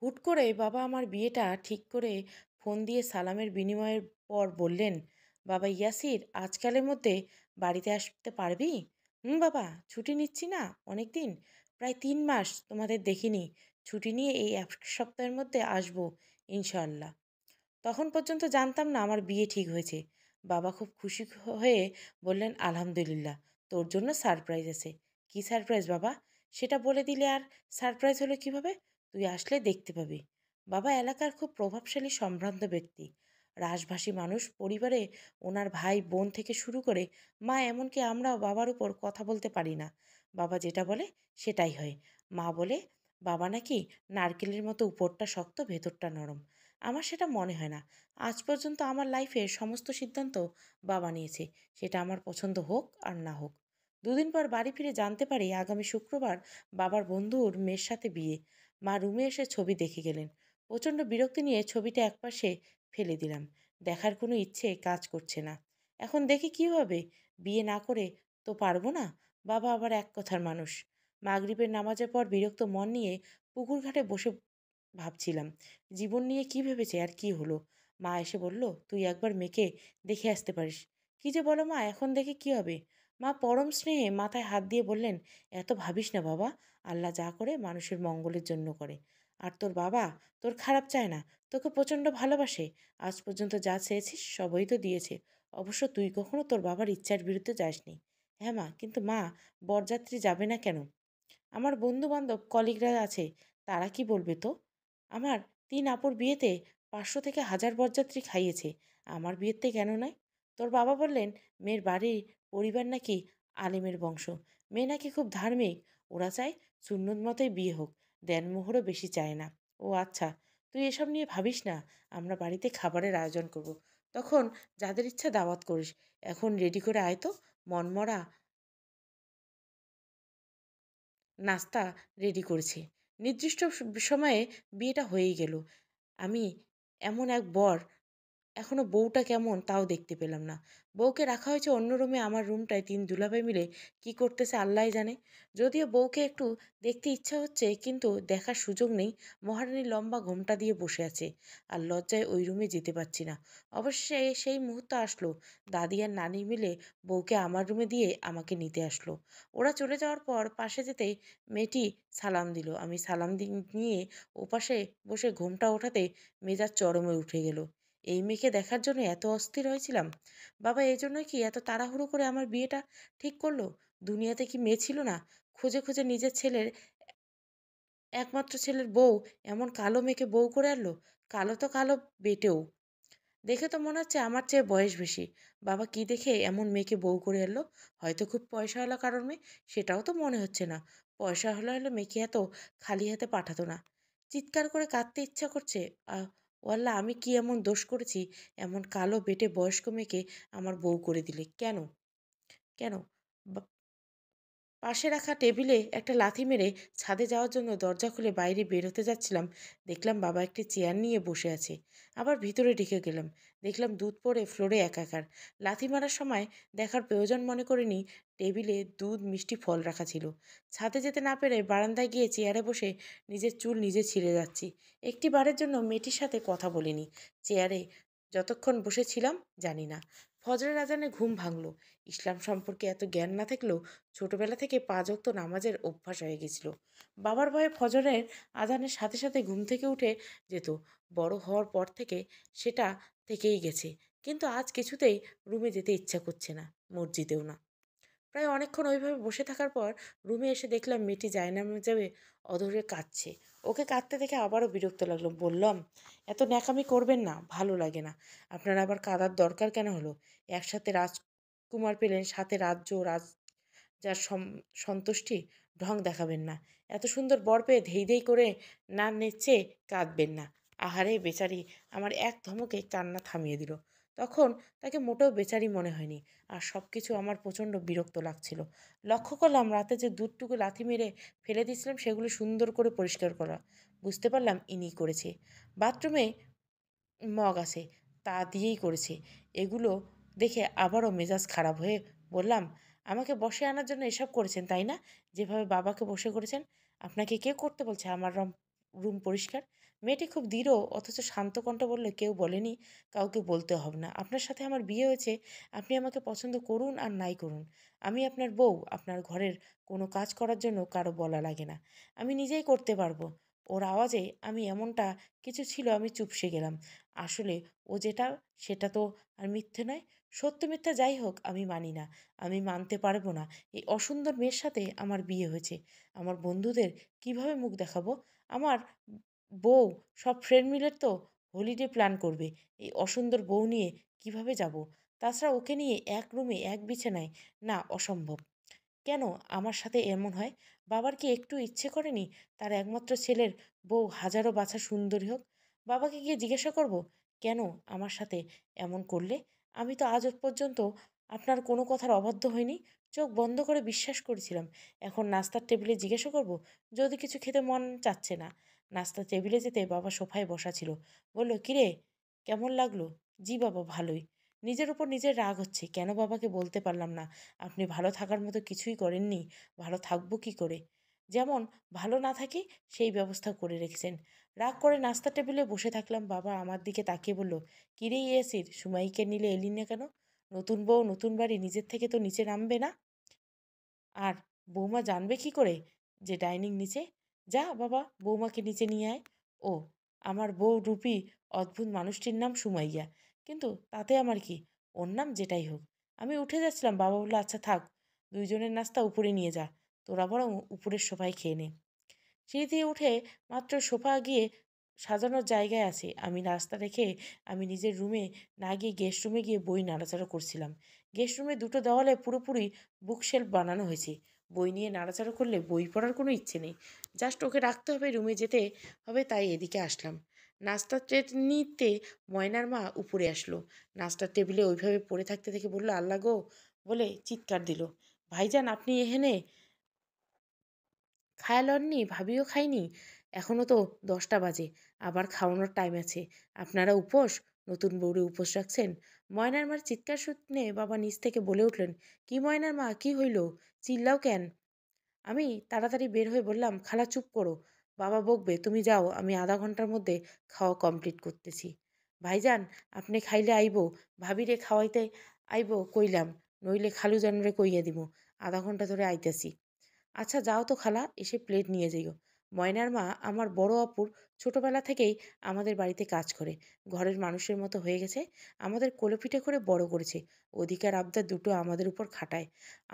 হুট করে বাবা আমার বিয়েটা ঠিক করে ফোন দিয়ে সালামের বিনিময়ের পর বললেন, বাবা ইয়াসির, আজকালের মধ্যে বাড়িতে আসতে পারবি? বাবা, ছুটি নিচ্ছি না অনেক দিন, প্রায় 3 মাস তোমাদের দেখিনি। ছুটি নিয়ে এই এক সপ্তাহের মধ্যে আসবো, ইনশাআল্লাহ। তখন পর্যন্ত জানতাম না আমার বিয়ে ঠিক হয়েছে। বাবা খুব খুশি হয়ে বললেন, আলহামদুলিল্লাহ, তোর জন্য সারপ্রাইজ আছে। কি সারপ্রাইজ বাবা? সেটা বলে দিলে আর সারপ্রাইজ হলো কিভাবে? তুই আসলে দেখতে পাবি। বাবা এলাকার খুব প্রভাবশালী সম্ভ্রান্ত ব্যক্তি, রাজভাষী মানুষ। পরিবারে ওনার ভাই বোন থেকে শুরু করে মা, এমনকি আমরাও বাবার উপর কথা বলতে পারি না। বাবা যেটা বলে সেটাই হয়। মা বলে বাবা নাকি নারকেলের মতো উপরটা শক্ত, ভেতরটা নরম। আমার সেটা মনে হয় না। আজ পর্যন্ত আমার লাইফের সমস্ত সিদ্ধান্ত বাবা নিয়েছে, সেটা আমার পছন্দ হোক আর না হোক। দুদিন পর বাড়ি ফিরে জানতে পারি আগামী শুক্রবার বাবার বন্ধুর মেয়ের সাথে বিয়ে। মা রুমে এসে ছবি দেখে গেলেন। প্রচণ্ড বিরক্তি নিয়ে ছবিটা একপাশে ফেলে দিলাম। দেখার কোনো ইচ্ছে কাজ করছে না। এখন দেখি কী হবে? বিয়ে না করে তো পারবো না। বাবা আবার এক কথার মানুষ। মাগরিবের নামাজের পর বিরক্ত মন নিয়ে পুকুর ঘাটে বসে ভাবছিলাম, জীবন নিয়ে কি ভেবেছে আর কি হলো। মা এসে বলল, তুই একবার মেয়েকে দেখে আসতে পারিস। কি যে বলো মা, এখন দেখে কি হবে? মা পরম স্নেহে মাথায় হাত দিয়ে বললেন, এত ভাবিস না বাবা। আল্লাহ যা করে মানুষের মঙ্গলের জন্য করে। আর তোর বাবা তোর খারাপ চায় না, তোকে প্রচণ্ড ভালোবাসে। আজ পর্যন্ত যা চেয়েছিস সবই তো দিয়েছে। অবশ্য তুই কখনো তোর বাবার ইচ্ছার বিরুদ্ধে যাসনি। হ্যাঁ মা, কিন্তু মা, বরযাত্রী যাবে না কেন? আমার বন্ধু-বান্ধব, কলিগরা আছে, তারা কি বলবে তো? আমার ৩ আপুর বিয়েতে ৫০০ থেকে ১০০০ বরযাত্রী খাইয়েছে। আমার বিয়েতে কেন নয়? তোর বাবা বললেন, মেয়ের বাড়ির পরিবার নাকি আলেমের বংশ। মেয়ে নাকি খুব ধার্মিক। ওরা চায় সুন্নত মতোই বিয়ে হোক। দেনমোহরও বেশি চায় না। ও আচ্ছা, তুই এসব নিয়ে ভাবিস না। আমরা বাড়িতে খাবারের আয়োজন করব। তখন যাদের ইচ্ছা দাওয়াত করিস। এখন রেডি করে আয় তো। মনমরা নাস্তা রেডি করেছে। নির্দিষ্ট সময়ে বিয়েটা হয়েই গেল। আমি এমন এক বর, এখনো বউটা কেমন তাও দেখতে পেলাম না। বউকে রাখা হয়েছে অন্য রুমে। আমার রুমটায় ৩ দুলাভাই মিলে কি করতেছে আল্লাহই জানে। যদিও বউকে একটু দেখতে ইচ্ছা হচ্ছে, কিন্তু দেখার সুযোগ নেই। মহারানী লম্বা ঘোমটা দিয়ে বসে আছে, আর লজ্জায় ওই রুমে যেতে পারছি না। অবশ্যই সেই মুহূর্ত আসলো, দাদি আর নানি মিলে বউকে আমার রুমে দিয়ে আমাকে নিতে আসলো। ওরা চলে যাওয়ার পর পাশে যেতেই মেয়েটি সালাম দিল। আমি সালাম নিয়ে ওপাশে বসে ঘোমটা ওঠাতে মেজাজ চরমে উঠে গেল। এই মেয়েকে দেখার জন্য এত অস্থির হয়েছিলাম। বাবা এজন্যই কি এত তাড়াহুড়ো করে আমার বিয়েটা ঠিক করলো? দুনিয়াতে কি মেয়ে ছিল না? খুঁজে খুঁজে নিজের ছেলের, একমাত্র ছেলের বউ, এমন কালো মেয়েকে বউ করে আনলো। কালো তো কালো বেটেও। দেখে তো মনে হচ্ছে আমার চেয়ে বয়স বেশি। বাবা কি দেখে এমন মেয়েকে বউ করে আনলো? হয়তো খুব পয়সাওয়ালা কারোর মেয়ে। সেটাও তো মনে হচ্ছে না। পয়সা হলে হলে মেয়েকে এত খালি হাতে পাঠাতো না। চিৎকার করে কাঁদতে ইচ্ছা করছে। ও আল্লাহ, আমি কি এমন দোষ করেছি? এমন কালো বেটে বয়স্ক মেয়েকে আমার বউ করে দিলে কেন? কেন? বা- পাশে রাখা টেবিলে একটা লাথি মেরে ছাদে যাওয়ার জন্য দরজা খুলে বাইরে বের হতে যাচ্ছিলাম। দেখলাম বাবা একটি চেয়ার নিয়ে বসে আছে। আবার ভিতরে ঢুকে গেলাম। দেখলাম দুধ পড়ে ফ্লোরে একাকার। লাথি মারার সময় দেখার প্রয়োজন মনে করিনি। টেবিলে দুধ, মিষ্টি, ফল রাখা ছিল। ছাদে যেতে না পেরে বারান্দায় গিয়ে চেয়ারে বসে নিজের চুল নিজে ছিঁড়ে যাচ্ছি। একটি বারের জন্য মেয়েটির সাথে কথা বলিনি। চেয়ারে যতক্ষণ বসেছিলাম জানি না। ফজরের আজানে ঘুম ভাঙলো। ইসলাম সম্পর্কে এত জ্ঞান না থাকলেও ছোটবেলা থেকে ৫ ওয়াক্ত নামাজের অভ্যাস হয়ে গেছিল। বাবার ভয়ে ফজরের আজানের সাথে সাথে ঘুম থেকে উঠে যেত। বড় হওয়ার পর থেকে সেটা থেকেই গেছে। কিন্তু আজ কিছুতেই রুমে যেতে ইচ্ছা করছে না, মসজিদেও না। প্রায় অনেকক্ষণ ওইভাবে বসে থাকার পর রুমে এসে দেখলাম মেয়েটি জায়নামাজে অধরে কাঁদছে। ওকে কাঁদতে দেখে আবারও বিরক্ত লাগলো। বললাম, এত ন্যাকামি করবেন না, ভালো লাগে না। আপনার আবার কাঁদার দরকার কেন হলো? একসাথে রাজকুমার পেলেন, সাথে রাজ্য, যার সন্তুষ্টি, ঢং দেখাবেন না। এত সুন্দর বর পেয়ে ধেই ধেই করে না নেচে কাঁদবেন না। আহারে বেচারি! আমার এক ধমকে কান্না থামিয়ে দিল। তখন তাকে মোটেও বেচারি মনে হয়নি। আর সব কিছু আমার প্রচণ্ড বিরক্ত লাগছিল। লক্ষ্য করলাম রাতে যে দুধটুকু লাথি মেরে ফেলে দিয়েছিলাম সেগুলো সুন্দর করে পরিষ্কার করা। বুঝতে পারলাম ইনি করেছে। বাথরুমে মগ আছে, তা দিয়েই করেছে। এগুলো দেখে আবারও মেজাজ খারাপ হয়ে বললাম, আমাকে বশে আনার জন্য এসব করেছেন তাই না? যেভাবে বাবাকে বশে করেছেন। আপনাকে কে করতে বলছে আমার রুম পরিষ্কার? মেয়েটি খুব দৃঢ় অথচ শান্ত কণ্ঠে বলল, কেউ বলেনি কাউকে বলতে হবে না। আপনার সাথে আমার বিয়ে হয়েছে। আপনি আমাকে পছন্দ করুন আর নাই করুন। আমি আপনার বউ। আপনার ঘরের কোনো কাজ করার জন্য কারো বলা লাগে না। আমি নিজেই করতে পারবো। ওর আওয়াজে আমি এমনটা কিছু ছিল, আমি চুপসে গেলাম। আসলে ও যেটা সেটা তো আর মিথ্যে নয়। সত্য মিথ্যা যাই হোক আমি মানি না। আমি মানতে পারবো না এই অসুন্দর মেয়ের সাথে আমার বিয়ে হয়েছে। আমার বন্ধুদের কিভাবে মুখ দেখাবো? আমার বউ, সব ফ্রেন্ড মিলে তো হলিডে প্ল্যান করবে। এই অসুন্দর বউ নিয়ে কিভাবে যাব? তাছাড়া ওকে নিয়ে এক রুমে এক বিছানায়, না, অসম্ভব। কেন আমার সাথে এমন হয়? বাবার কি একটু ইচ্ছে করেনি তার একমাত্র ছেলের বউ হাজারো বাছা সুন্দরী হোক? বাবাকে গিয়ে জিজ্ঞাসা করব, কেন আমার সাথে এমন করলে? আমি তো আজ পর্যন্ত আপনার কোনো কথার অবাধ্য হইনি। চোখ বন্ধ করে বিশ্বাস করেছিলাম। এখন নাস্তার টেবিলে জিজ্ঞাসা করব? যদি কিছু খেতে মন চাচ্ছে না। নাস্তার টেবিলে যেতে বাবা সোফায় বসা ছিল। বলল, কিরে, কেমন লাগলো? জি বাবা, ভালোই। নিজের উপর নিজের রাগ হচ্ছে, কেন বাবাকে বলতে পারলাম না আপনি ভালো থাকার মতো কিছুই করেননি। ভালো থাকবো কি করে? যেমন ভালো না থাকি সেই ব্যবস্থা করে রেখেছেন। রাগ করে নাস্তা টেবিলে বসে থাকলাম। বাবা আমার দিকে তাকিয়ে বলল, কিরে ইয়াসির, সুমাইকে নিলে এলি না কেন? নতুন বউ, নতুন বাড়ি, নিজের থেকে তো নিচে নামবে না। আর বৌমা জানবে কি করে যে ডাইনিং নিচে? যা বাবা, বৌমাকে নিচে নিয়ে আয়। ও, আমার বউ রূপী অদ্ভুত মানুষটির নাম সুমাইয়া। কিন্তু তাতে আমার কি? ওর নাম যেটাই হোক। আমি উঠে যাচ্ছিলাম, বাবা বলল, আচ্ছা থাক, দুইজনের নাস্তা উপরে নিয়ে যা। তোরা বরং উপরের সোফায় খেয়ে নে। সিঁড়ি দিয়ে উঠে মাত্র সোফা গিয়ে সাজানোর জায়গায় আছে। আমি রাস্তা রেখে আমি নিজের রুমে না গিয়ে গেস্ট রুমে গিয়ে বই নাড়াচাড়া করছিলাম। গেস্ট রুমে দুটো দেওয়ালে পুরোপুরি বুকশেলফ বানানো হয়েছে। বই নিয়ে নাড়াচাড়া করলে বই পড়ার কোনো ইচ্ছে নেই। জাস্ট ওকে রাখতে হবে, রুমে যেতে হবে, তাই এদিকে আসলাম। নাস্তার ট্রে নিতে ময়নার মা উপরে আসলো। নাস্তার টেবিলে ওইভাবে পড়ে থাকতে দেখে বললো, আল্লাহ গো, বলে চিৎকার দিল। ভাইজান, আপনি এখানে খায়া লননি? ভাবিও খায়নি? এখনো তো 10টা বাজে, আবার খাওয়ানোর টাইম আছে। আপনারা উপোস? নতুন বউরে উপোস রাখছেন? ময়নার মার চিৎকার শুনে বাবা নিচ থেকে বলে উঠলেন, কি ময়নার মা, কি হইল? চিল্লাও কেন? আমি তাড়াতাড়ি বের হয়ে বললাম, খালা চুপ করো, বাবা বকবে, তুমি যাও, আমি আধা ঘন্টার মধ্যে খাওয়া কমপ্লিট করতেছি। ভাইজান, আপনি খাইলে আইব, ভাবিরে খাওয়াইতে আইব কইলাম, নইলে খালু জানরে কইয়া দিব, আধা ঘন্টা ধরে আইতাছি। আচ্ছা যাও তো খালা, এসে প্লেট নিয়ে যাইও। ময়নার মা আমার বড় আপুর ছোটবেলা থেকেই আমাদের বাড়িতে কাজ করে, ঘরের মানুষের মতো হয়ে গেছে। আমাদের কোলেপিঠে করে বড় করেছে। অধিকার আবদার দুটো আমাদের উপর খাটায়।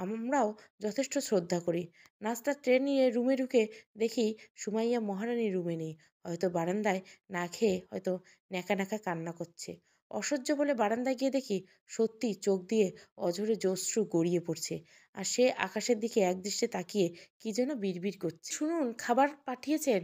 আমরাও যথেষ্ট শ্রদ্ধা করি। নাস্তার ট্রে নিয়ে রুমে ঢুকে দেখি সুমাইয়া মহারানী রুমে নেই। হয়তো বারান্দায় না খেয়ে হয়তো ন্যাকা ন্যাকা কান্না করছে। অসহ্য বলে বারান্দায় গিয়ে দেখি সত্যি চোখ দিয়ে অঝরে জশ্রু গড়িয়ে পড়ছে। আর সে আকাশের দিকে একদৃষ্টে তাকিয়ে কি যেন বিড়বিড় করছে। শুনুন, খাবার পাঠিয়েছেন,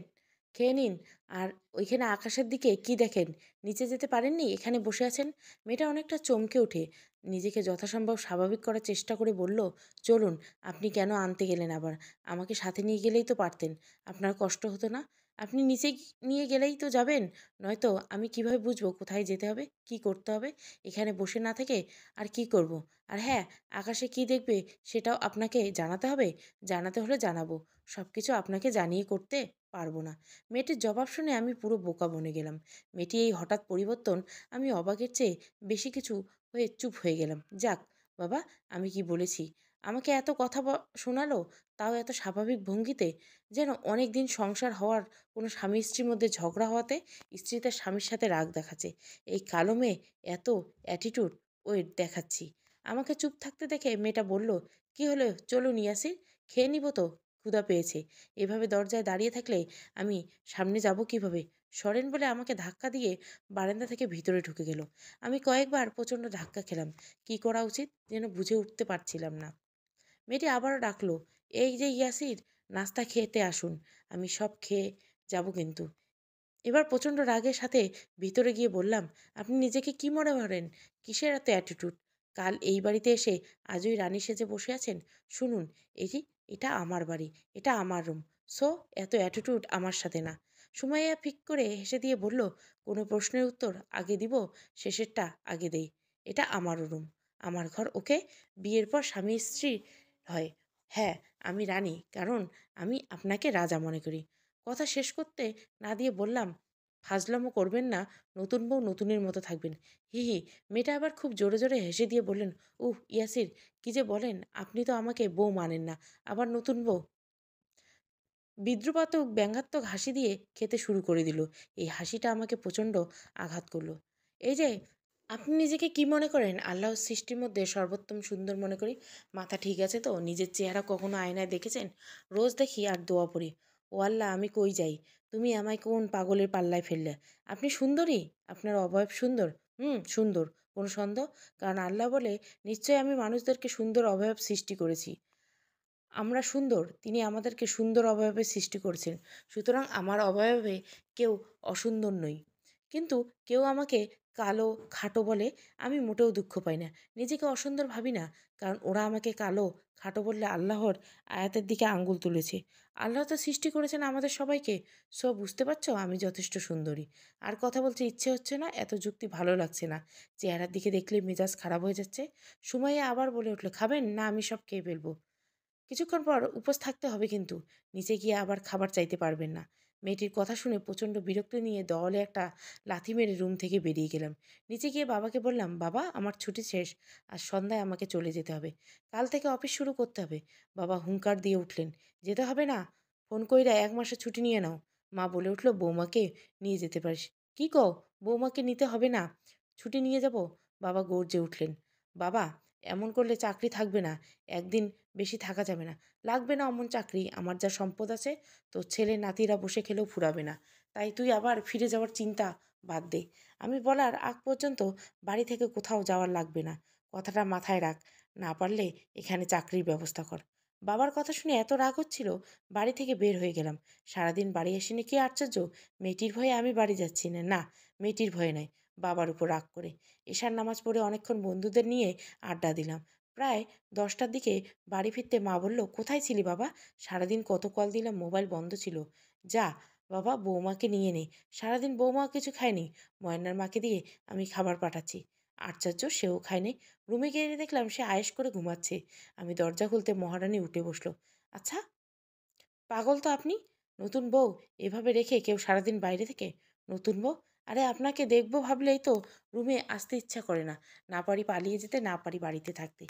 খেয়ে নিন। আর ওইখানে আকাশের দিকে কি দেখেন? নিচে যেতে পারেননি, এখানে বসে আছেন? মেয়েটা অনেকটা চমকে ওঠে। নিজেকে যথাসম্ভব স্বাভাবিক করার চেষ্টা করে বলল, চলুন। আপনি কেন আনতে গেলেন আবার? আমাকে সাথে নিয়ে গেলেই তো পারতেন। আপনার কষ্ট হতো না? আপনি নিচে নিয়ে গেলেই তো যাবেন। নয়তো আমি কিভাবে বুঝবো কোথায় যেতে হবে, কি করতে হবে? এখানে বসে না থেকে আর কি করব? আর হ্যাঁ, আকাশে কি দেখবে সেটাও আপনাকে জানাতে হবে? জানাতে হলে জানাবো। সব কিছু আপনাকে জানিয়ে করতে পারবো না। মেয়েটির জবাব শুনে আমি পুরো বোকা বনে গেলাম। মেয়েটি এই হঠাৎ পরিবর্তন, আমি অবাকের চেয়ে বেশি কিছু হয়ে চুপ হয়ে গেলাম। যাক বাবা, আমি কি বলেছি? আমাকে এত কথা শোনালো, তাও এত স্বাভাবিক ভঙ্গিতে, যেন অনেক দিন সংসার হওয়ার কোনো স্বামী স্ত্রীর মধ্যে ঝগড়া হওয়াতে স্ত্রী তার স্বামীর সাথে রাগ দেখাচ্ছে। এই কালো মেয়ে এত অ্যাটিটিউড ওয়েট দেখাচ্ছি। আমাকে চুপ থাকতে দেখে মেয়েটা বলল, কি হলো, চলুন ইয়াসির, খেয়ে নিব তো, ক্ষুধা পেয়েছে। এভাবে দরজায় দাঁড়িয়ে থাকলে আমি সামনে যাব কিভাবে? সরেন বলে আমাকে ধাক্কা দিয়ে বারান্দা থেকে ভিতরে ঢুকে গেল। আমি কয়েকবার প্রচণ্ড ধাক্কা খেলাম। কি করা উচিত যেন বুঝে উঠতে পারছিলাম না। মেয়েটি আবারও ডাকলো, এই যে ইয়াসির, নাস্তা খেতে আসুন। আমি সব খেয়ে যাব কিন্তু। এবার প্রচণ্ড রাগের সাথে ভিতরে গিয়ে বললাম, আপনি নিজেকে কি মনে করেন? কিসের এত অ্যাটিটিউড? কাল এই বাড়িতে এসে আজই রানী সেজে বসে আছেন? শুনুন, এটি এটা আমার বাড়ি, এটা আমার রুম। সো এত অ্যাটিটিউড আমার সাথে না। সুমাইয়া ফিক করে হেসে দিয়ে বলল, কোনো প্রশ্নের উত্তর আগে দিব, শেষেরটা আগে দেই। এটা আমার রুম, আমার ঘর, ওকে? বিয়ের পর স্বামী স্ত্রী হয়। হ্যাঁ, আমি রানী, কারণ আমি আপনাকে রাজা মনে করি। কথা শেষ করতে না দিয়ে বললাম, ফাজলামো করবেন না, নতুন বউ নতুনের মতো থাকবেন। হি হি। মেয়েটা আবার খুব জোরে জোরে হেসে দিয়ে বললেন, উহ ইয়াসির, কি যে বলেন, আপনি তো আমাকে বউ মানেন না, আবার নতুন বউ। বিদ্রুপাত্মক ব্যঙ্গাত্মক হাসি দিয়ে খেতে শুরু করে দিল। এই হাসিটা আমাকে প্রচণ্ড আঘাত করলো। এই যে, আপনি নিজেকে কি মনে করেন? আল্লাহর সৃষ্টির মধ্যে সর্বোত্তম সুন্দর মনে করি। মাথা ঠিক আছে তো? নিজের চেহারা কখনো আয়নায় দেখেছেন? রোজ দেখি আর দোয়া পড়ি, ও আল্লাহ, আমি কই যাই, তুমি আমায় কোন পাগলের পাল্লায় ফেললে? আপনি সুন্দরী, আপনার অবয়ব সুন্দর। হুম, সুন্দর, কোনো সন্দেহ? কারণ আল্লাহ বলে, নিশ্চয়ই আমি মানুষদেরকে সুন্দর অবয়ব সৃষ্টি করেছি। আমরা সুন্দর, তিনি আমাদেরকে সুন্দর অবয়বে সৃষ্টি করেছেন। সুতরাং আমার অবয়বে কেউ অসুন্দর নই। কিন্তু কেউ আমাকে কালো, খাটো বলে, আমি মোটেও দুঃখ পাই না। নিজেকে অসুন্দর ভাবি না। কারণ ওরা আমাকে কালো, খাটো বললে আল্লাহর আয়াতের দিকে আঙ্গুল তুলেছে। আল্লাহ তো সৃষ্টি করেছেন আমাদের সবাইকে। সো বুঝতে পারছো আমি যথেষ্ট সুন্দরী। আর কথা বলতে ইচ্ছে হচ্ছে না, এত যুক্তি ভালো লাগছে না। চেহারার দিকে দেখলে মেজাজ খারাপ হয়ে যাচ্ছে। সুমাইয়া আবার বলে উঠল, খাবেন না আমি সব খেয়ে ফেলবো? কিছুক্ষণ পর উপোস থাকতে হবে কিন্তু, নিচে গিয়ে আবার খাবার চাইতে পারবেন না। মেয়েটির কথা শুনে প্রচণ্ড বিরক্তি নিয়ে দেওয়ালে একটা লাথি মেরে রুম থেকে বেরিয়ে গেলাম। নিচে গিয়ে বাবাকে বললাম, বাবা আমার ছুটি শেষ, আর সন্ধ্যায় আমাকে চলে যেতে হবে, কাল থেকে অফিস শুরু করতে হবে। বাবা হুঙ্কার দিয়ে উঠলেন, যেতে হবে না, ফোন কইরা 1 মাসের ছুটি নিয়ে নাও। মা বলে উঠল, বৌমাকে নিয়ে যেতে পারিস। কি কও? বৌমাকে নিতে হবে না, ছুটি নিয়ে যাব? বাবা গর্জে উঠলেন, বাবা এমন করলে চাকরি থাকবে না, একদিন বেশি থাকা যাবে না। লাগবে না অমন চাকরি, আমার যা সম্পদ আছে তোর ছেলে নাতিরা বসে খেলেও ফুরাবে না। তাই তুই আবার ফিরে যাওয়ার চিন্তা বাদ দে। আমি বলার আগ পর্যন্ত বাড়ি থেকে কোথাও যাওয়ার লাগবে না। কথাটা মাথায় রাখ। না পারলে এখানে চাকরির ব্যবস্থা কর। বাবার কথা শুনে এত রাগ হচ্ছিল, বাড়ি থেকে বের হয়ে গেলাম। সারাদিন বাড়ি আসিনি, কি আশ্চর্য! মেয়েটির ভয়ে আমি বাড়ি যাচ্ছি না, না, মেয়েটির ভয়ে নয়, বাবার উপর রাগ করে। এশার নামাজ পড়ে অনেকক্ষণ বন্ধুদের নিয়ে আড্ডা দিলাম। প্রায় 10টার দিকে বাড়ি ফিরতে মা বলল, কোথায় ছিলি বাবা? সারাদিন কত কল দিলাম, মোবাইল বন্ধ ছিল। যা বাবা, বৌমাকে নিয়ে নে। সারাদিন বৌমা কিছু খায়নি, ময়নার মাকে দিয়ে আমি খাবার পাঠাচ্ছি। আশ্চর্য, সেও খায়নি। রুমে গিয়ে দেখলাম সে আয়েশ করে ঘুমাচ্ছে। আমি দরজা খুলতে মহারানী উঠে বসলো। আচ্ছা, পাগল তো আপনি? নতুন বউ এভাবে রেখে কেউ সারাদিন বাইরে থেকে? নতুন বউ? আরে আপনাকে দেখবো ভাবলেই তো রুমে আসতে ইচ্ছা করে না। না পারি পালিয়ে যেতে, না পারি বাড়িতে থাকতে।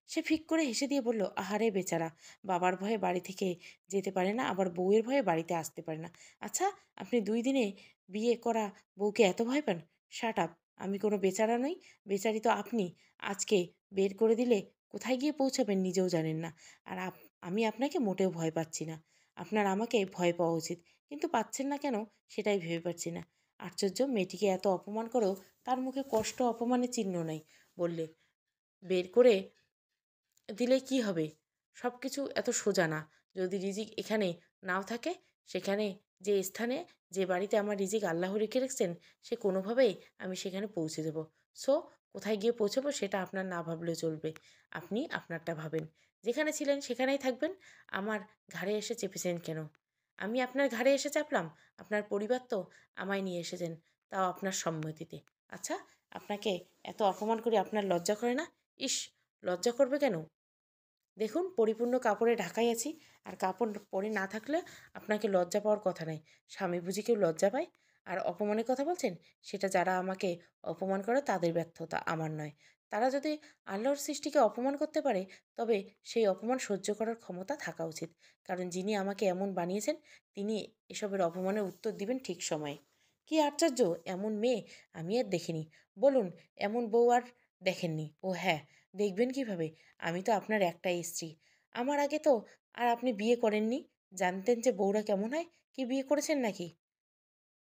সে ফিক করে হেসে দিয়ে বলল, আহারে বেচারা, বাবার ভয়ে বাড়ি থেকে যেতে পারে না, আবার বউয়ের ভয়ে বাড়িতে আসতে পারে না। আচ্ছা, আপনি 2 দিনে বিয়ে করা বউকে এত ভয় পান? Shut up. আমি কোনো বেচারা নই, বেচারি তো আপনি। আজকে বের করে দিলে কোথায় গিয়ে পৌঁছাবেন নিজেও জানেন না। আর আমি আপনাকে মোটেও ভয় পাচ্ছি না। আপনার আমাকে ভয় পাওয়া উচিত, কিন্তু পাচ্ছেন না কেন সেটাই ভেবে পাচ্ছি না। আশ্চর্য, মেয়েটিকে এত অপমান করেও তার মুখে কষ্ট অপমানের চিহ্ন নাই। বললে, বের করে দিলে কি হবে? সব কিছু এত সোজা না। যদি রিজিক এখানে নাও থাকে, সেখানে, যে স্থানে, যে বাড়িতে আমার রিজিক আল্লাহ রেখে রেখেছেন, সে কোনোভাবেই আমি সেখানে পৌঁছে দেব। সো কোথায় গিয়ে পৌঁছাবো সেটা আপনার না ভাবলেও চলবে। আপনি আপনারটা ভাবেন। যেখানে ছিলেন সেখানেই থাকবেন। আমার ঘাড়ে এসে চেপেছেন কেন? আমি আপনার ঘাড়ে এসে চাপলাম? আপনার পরিবার তো আমায় নিয়ে এসেছেন, তাও আপনার সম্মতিতে। আচ্ছা, আপনাকে এত অপমান করে আপনার লজ্জা করে না? ইস, লজ্জা করবে কেন? দেখুন, পরিপূর্ণ কাপড়ে ঢাকাই আছি, আর কাপড় পরে না থাকলে আপনাকে লজ্জা পাওয়ার কথা নয়। স্বামী বুঝি কেউ লজ্জা পায়? আর অপমানের কথা বলছেন, সেটা যারা আমাকে অপমান করে তাদের ব্যর্থতা, আমার নয়। তারা যদি আল্লাহর সৃষ্টিকে অপমান করতে পারে, তবে সেই অপমান সহ্য করার ক্ষমতা থাকা উচিত। কারণ যিনি আমাকে এমন বানিয়েছেন, তিনি এসবের অপমানের উত্তর দিবেন ঠিক সময়ে। কি আশ্চর্য, এমন মেয়ে আমি আর দেখিনি। বলুন, এমন বউ আর দেখেননি? ও হ্যাঁ, দেখবেন কিভাবে? আমি তো আপনার একটাই স্ত্রী। আমার আগে তো আর আপনি বিয়ে করেননি। জানতেন যে বউরা কেমন হয়? কি বিয়ে করেছেন নাকি?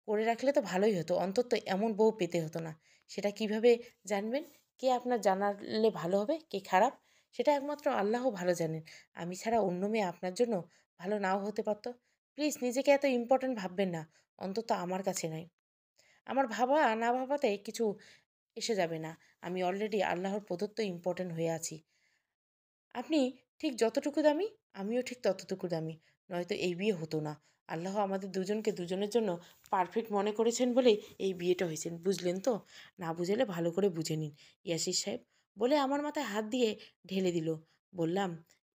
করে রাখলে তো ভালোই হতো। অন্তত এমন বউ পেতে হতো না। সেটা কিভাবে জানবেন? কে আপনার জানালে ভালো হবে, কে খারাপ? সেটা একমাত্র আল্লাহ ভালো জানেন। আমি ছাড়া অন্য মেয়ে আপনার জন্য ভালো নাও হতে পারত। প্লিজ নিজেকে এত ইম্পর্ট্যান্ট ভাববেন না। অন্তত আমার কাছে নয়। আমার ভাবা না ভাবাতে কিছু এসে যাবে না। আমি অলরেডি আল্লাহর প্রদত্ত ইম্পর্ট্যান্ট হয়ে আছি। আপনি ঠিক যতটুকু দামি, আমিও ঠিক ততটুকু দামি। নয়তো এই বিয়ে হতো না। আল্লাহ আমাদের দুজনকে দুজনের জন্য পারফেক্ট মনে করেছেন বলেই এই বিয়েটা হয়েছেন। বুঝলেন তো? না বুঝালে ভালো করে বুঝে নিন, ইয়াসির সাহেব। বলে আমার মাথায় হাত দিয়ে ঢেলে দিল। বললাম,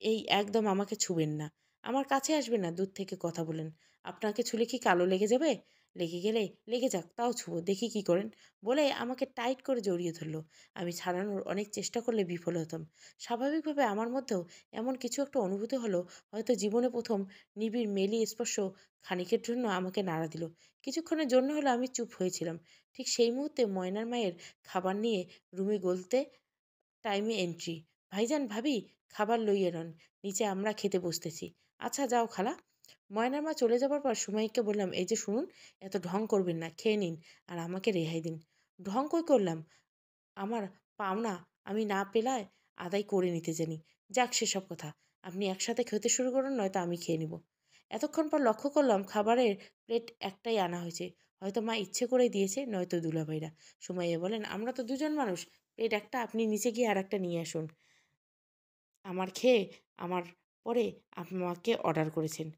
এই একদম আমাকে ছুবেন না। আমার কাছে আসবেন না, দূর থেকে কথা বলেন। আপনাকে ছুলে কি কালো লেগে যাবে? লেগে গেলে লেগে যাক, তাও ছুবো, দেখি কি করেন। বলে আমাকে টাইট করে জড়িয়ে ধরলো। আমি ছাড়ানোর অনেক চেষ্টা করলে বিফল হতাম। স্বাভাবিকভাবে আমার মধ্যেও এমন কিছু একটা অনুভূতি হলো, হয়তো জীবনে প্রথম নিবিড় মেলি স্পর্শ খানিকের জন্য আমাকে নাড়া দিল। কিছুক্ষণের জন্য হলো আমি চুপ হয়েছিলাম। ঠিক সেই মুহূর্তে ময়নার মায়ের খাবার নিয়ে রুমে গলতে টাইমে এন্ট্রি। "ভাইজান, ভাবি, খাবার লইয়া নন, নিচে আমরা খেতে বসতেছি।" "আচ্ছা যাও খালা।" ময়নার মা চলে যাবার পর সুমাইয়াকে বললাম, "এই যে শুনুন, এত ঢং করবেন না, খেয়ে নিন আর আমাকে রেহাই দিন।" "ঢং কই করলাম? আমার পাওনা আমি না পেলায় আদায় করে নিতে জানি। যাক সেসব কথা। আপনি একসাথে খেতে শুরু করুন, নয়তো আমি খেয়ে নিব।" এতক্ষণ পর লক্ষ্য করলাম খাবারের প্লেট একটাই আনা হয়েছে। হয়তো মা ইচ্ছে করেই দিয়েছে, নয়তো দুলাভাইরা। সুমাইয়া বলেন, "আমরা তো দুজন মানুষ, প্লেট একটা, আপনি নিচে গিয়ে আরেকটা নিয়ে আসুন। আমার খেয়ে আমার পরে আমাকে অর্ডার করেছেন।"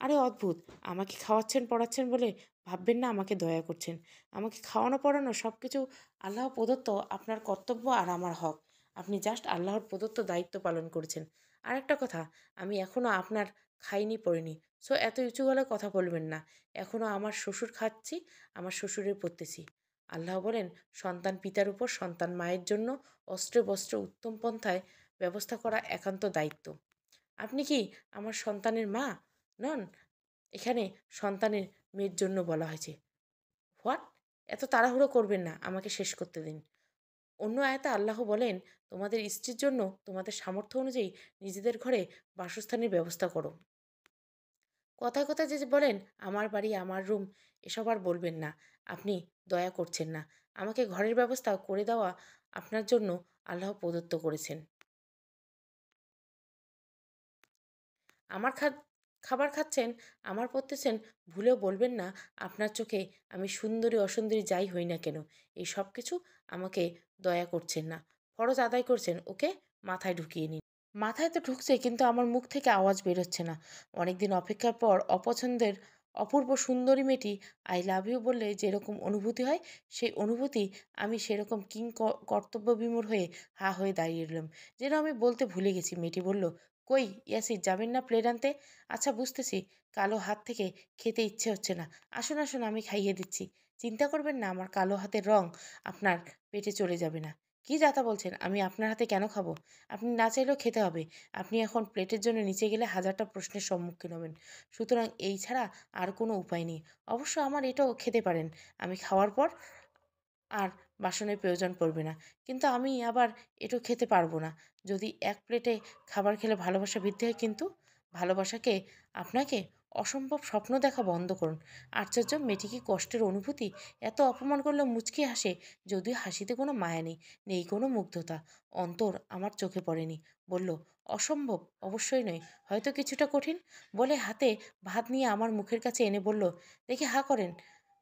আরে অদ্ভুত! আমাকে খাওয়াচ্ছেন পড়াচ্ছেন বলে ভাববেন না আমাকে দয়া করছেন। আমাকে খাওয়ানো পড়ানো সব কিছু আল্লাহ প্রদত্ত আপনার কর্তব্য আর আমার হক। আপনি জাস্ট আল্লাহর প্রদত্ত দায়িত্ব পালন করেছেন। আরেকটা কথা, আমি এখনও আপনার খাইনি পড়িনি। সো এত উঁচু গলায় কথা বলবেন না। এখনও আমার শ্বশুর খাচ্ছি, আমার শ্বশুরের পড়তেছি। আল্লাহ বলেন, সন্তান পিতার উপর, সন্তান মায়ের জন্য অস্ত্রে বস্ত্রে উত্তম পন্থায় ব্যবস্থা করা একান্ত দায়িত্ব। আপনি কি আমার সন্তানের মা নন? এখানে সন্তানের মেয়ের জন্য বলা হয়েছে। হোয়াট? এত তাড়াহুড়ো করবেন না, আমাকে শেষ করতে দিন। অন্য আয়াতে আল্লাহ বলেন, তোমাদের স্ত্রীর জন্য তোমাদের সামর্থ্য অনুযায়ী নিজেদের ঘরে বাসস্থানের ব্যবস্থা করো। কথায় কথায় যে বলেন আমার বাড়ি, আমার রুম, এসব আর বলবেন না। আপনি দয়া করছেন না। আমাকে ঘরের ব্যবস্থা করে দেওয়া আপনার জন্য আল্লাহ প্রদত্ত করেছেন। আমার খাবার খাচ্ছেন, আমার পড়তেছেন, ভুলেও বলবেন না আপনার চোখে আমি সুন্দরী অসুন্দরী যাই হই না কেন, এই সব কিছু আমাকে দয়া করছেন না। ফরজ আদায় করছেন, ওকে মাথায় ঢুকিয়ে নিন। মাথায় তো ঢুকছে, কিন্তু আমার মুখ থেকে আওয়াজ বেরোচ্ছে না। অনেকদিন অপেক্ষার পর অপছন্দের অপূর্ব সুন্দরী মেয়েটি আই লাভ ইউ বললে যেরকম অনুভূতি হয়, সেই অনুভূতি আমি সেরকম কর্তব্যবিমূঢ় হয়ে হা হয়ে দাঁড়িয়ে রইলাম। যেন আমি বলতে ভুলে গেছি। মেয়েটি বলল, কই ইয়াসির, যাবেন না প্লেট আনতে? আচ্ছা বুঝতেছি, কালো হাত থেকে খেতে ইচ্ছে হচ্ছে না। আসুন আসুন, আমি খাইয়ে দিচ্ছি। চিন্তা করবেন না, আমার কালো হাতের রং আপনার পেটে চলে যাবে না। কি যাতা বলছেন, আমি আপনার হাতে কেন খাবো? আপনি না চাইলেও খেতে হবে। আপনি এখন প্লেটের জন্য নিচে গেলে হাজারটা প্রশ্নের সম্মুখীন হবেন। সুতরাং এই ছাড়া আর কোনো উপায় নেই। অবশ্য আমার এটাও খেতে পারেন। আমি খাওয়ার পর আর বাসনের প্রয়োজন পড়বে না। কিন্তু আমি আবার এঁটো খেতে পারবো না। যদি এক প্লেটে খাবার খেলে ভালোবাসা বৃদ্ধি হয় কিন্তু? ভালোবাসাকে আপনাকে অসম্ভব স্বপ্ন দেখা বন্ধ করুন। আশ্চর্য, মেয়েটি কি কষ্টের অনুভূতি? এত অপমান করলেও মুচকি হাসে, যদিও হাসিতে কোনো মায়া নেই, নেই কোনো মুগ্ধতা। অন্তর আমার চোখে পড়েনি। বলল, অসম্ভব? অবশ্যই নয়, হয়তো কিছুটা কঠিন। বলে হাতে ভাত নিয়ে আমার মুখের কাছে এনে বলল, দেখি হা করেন।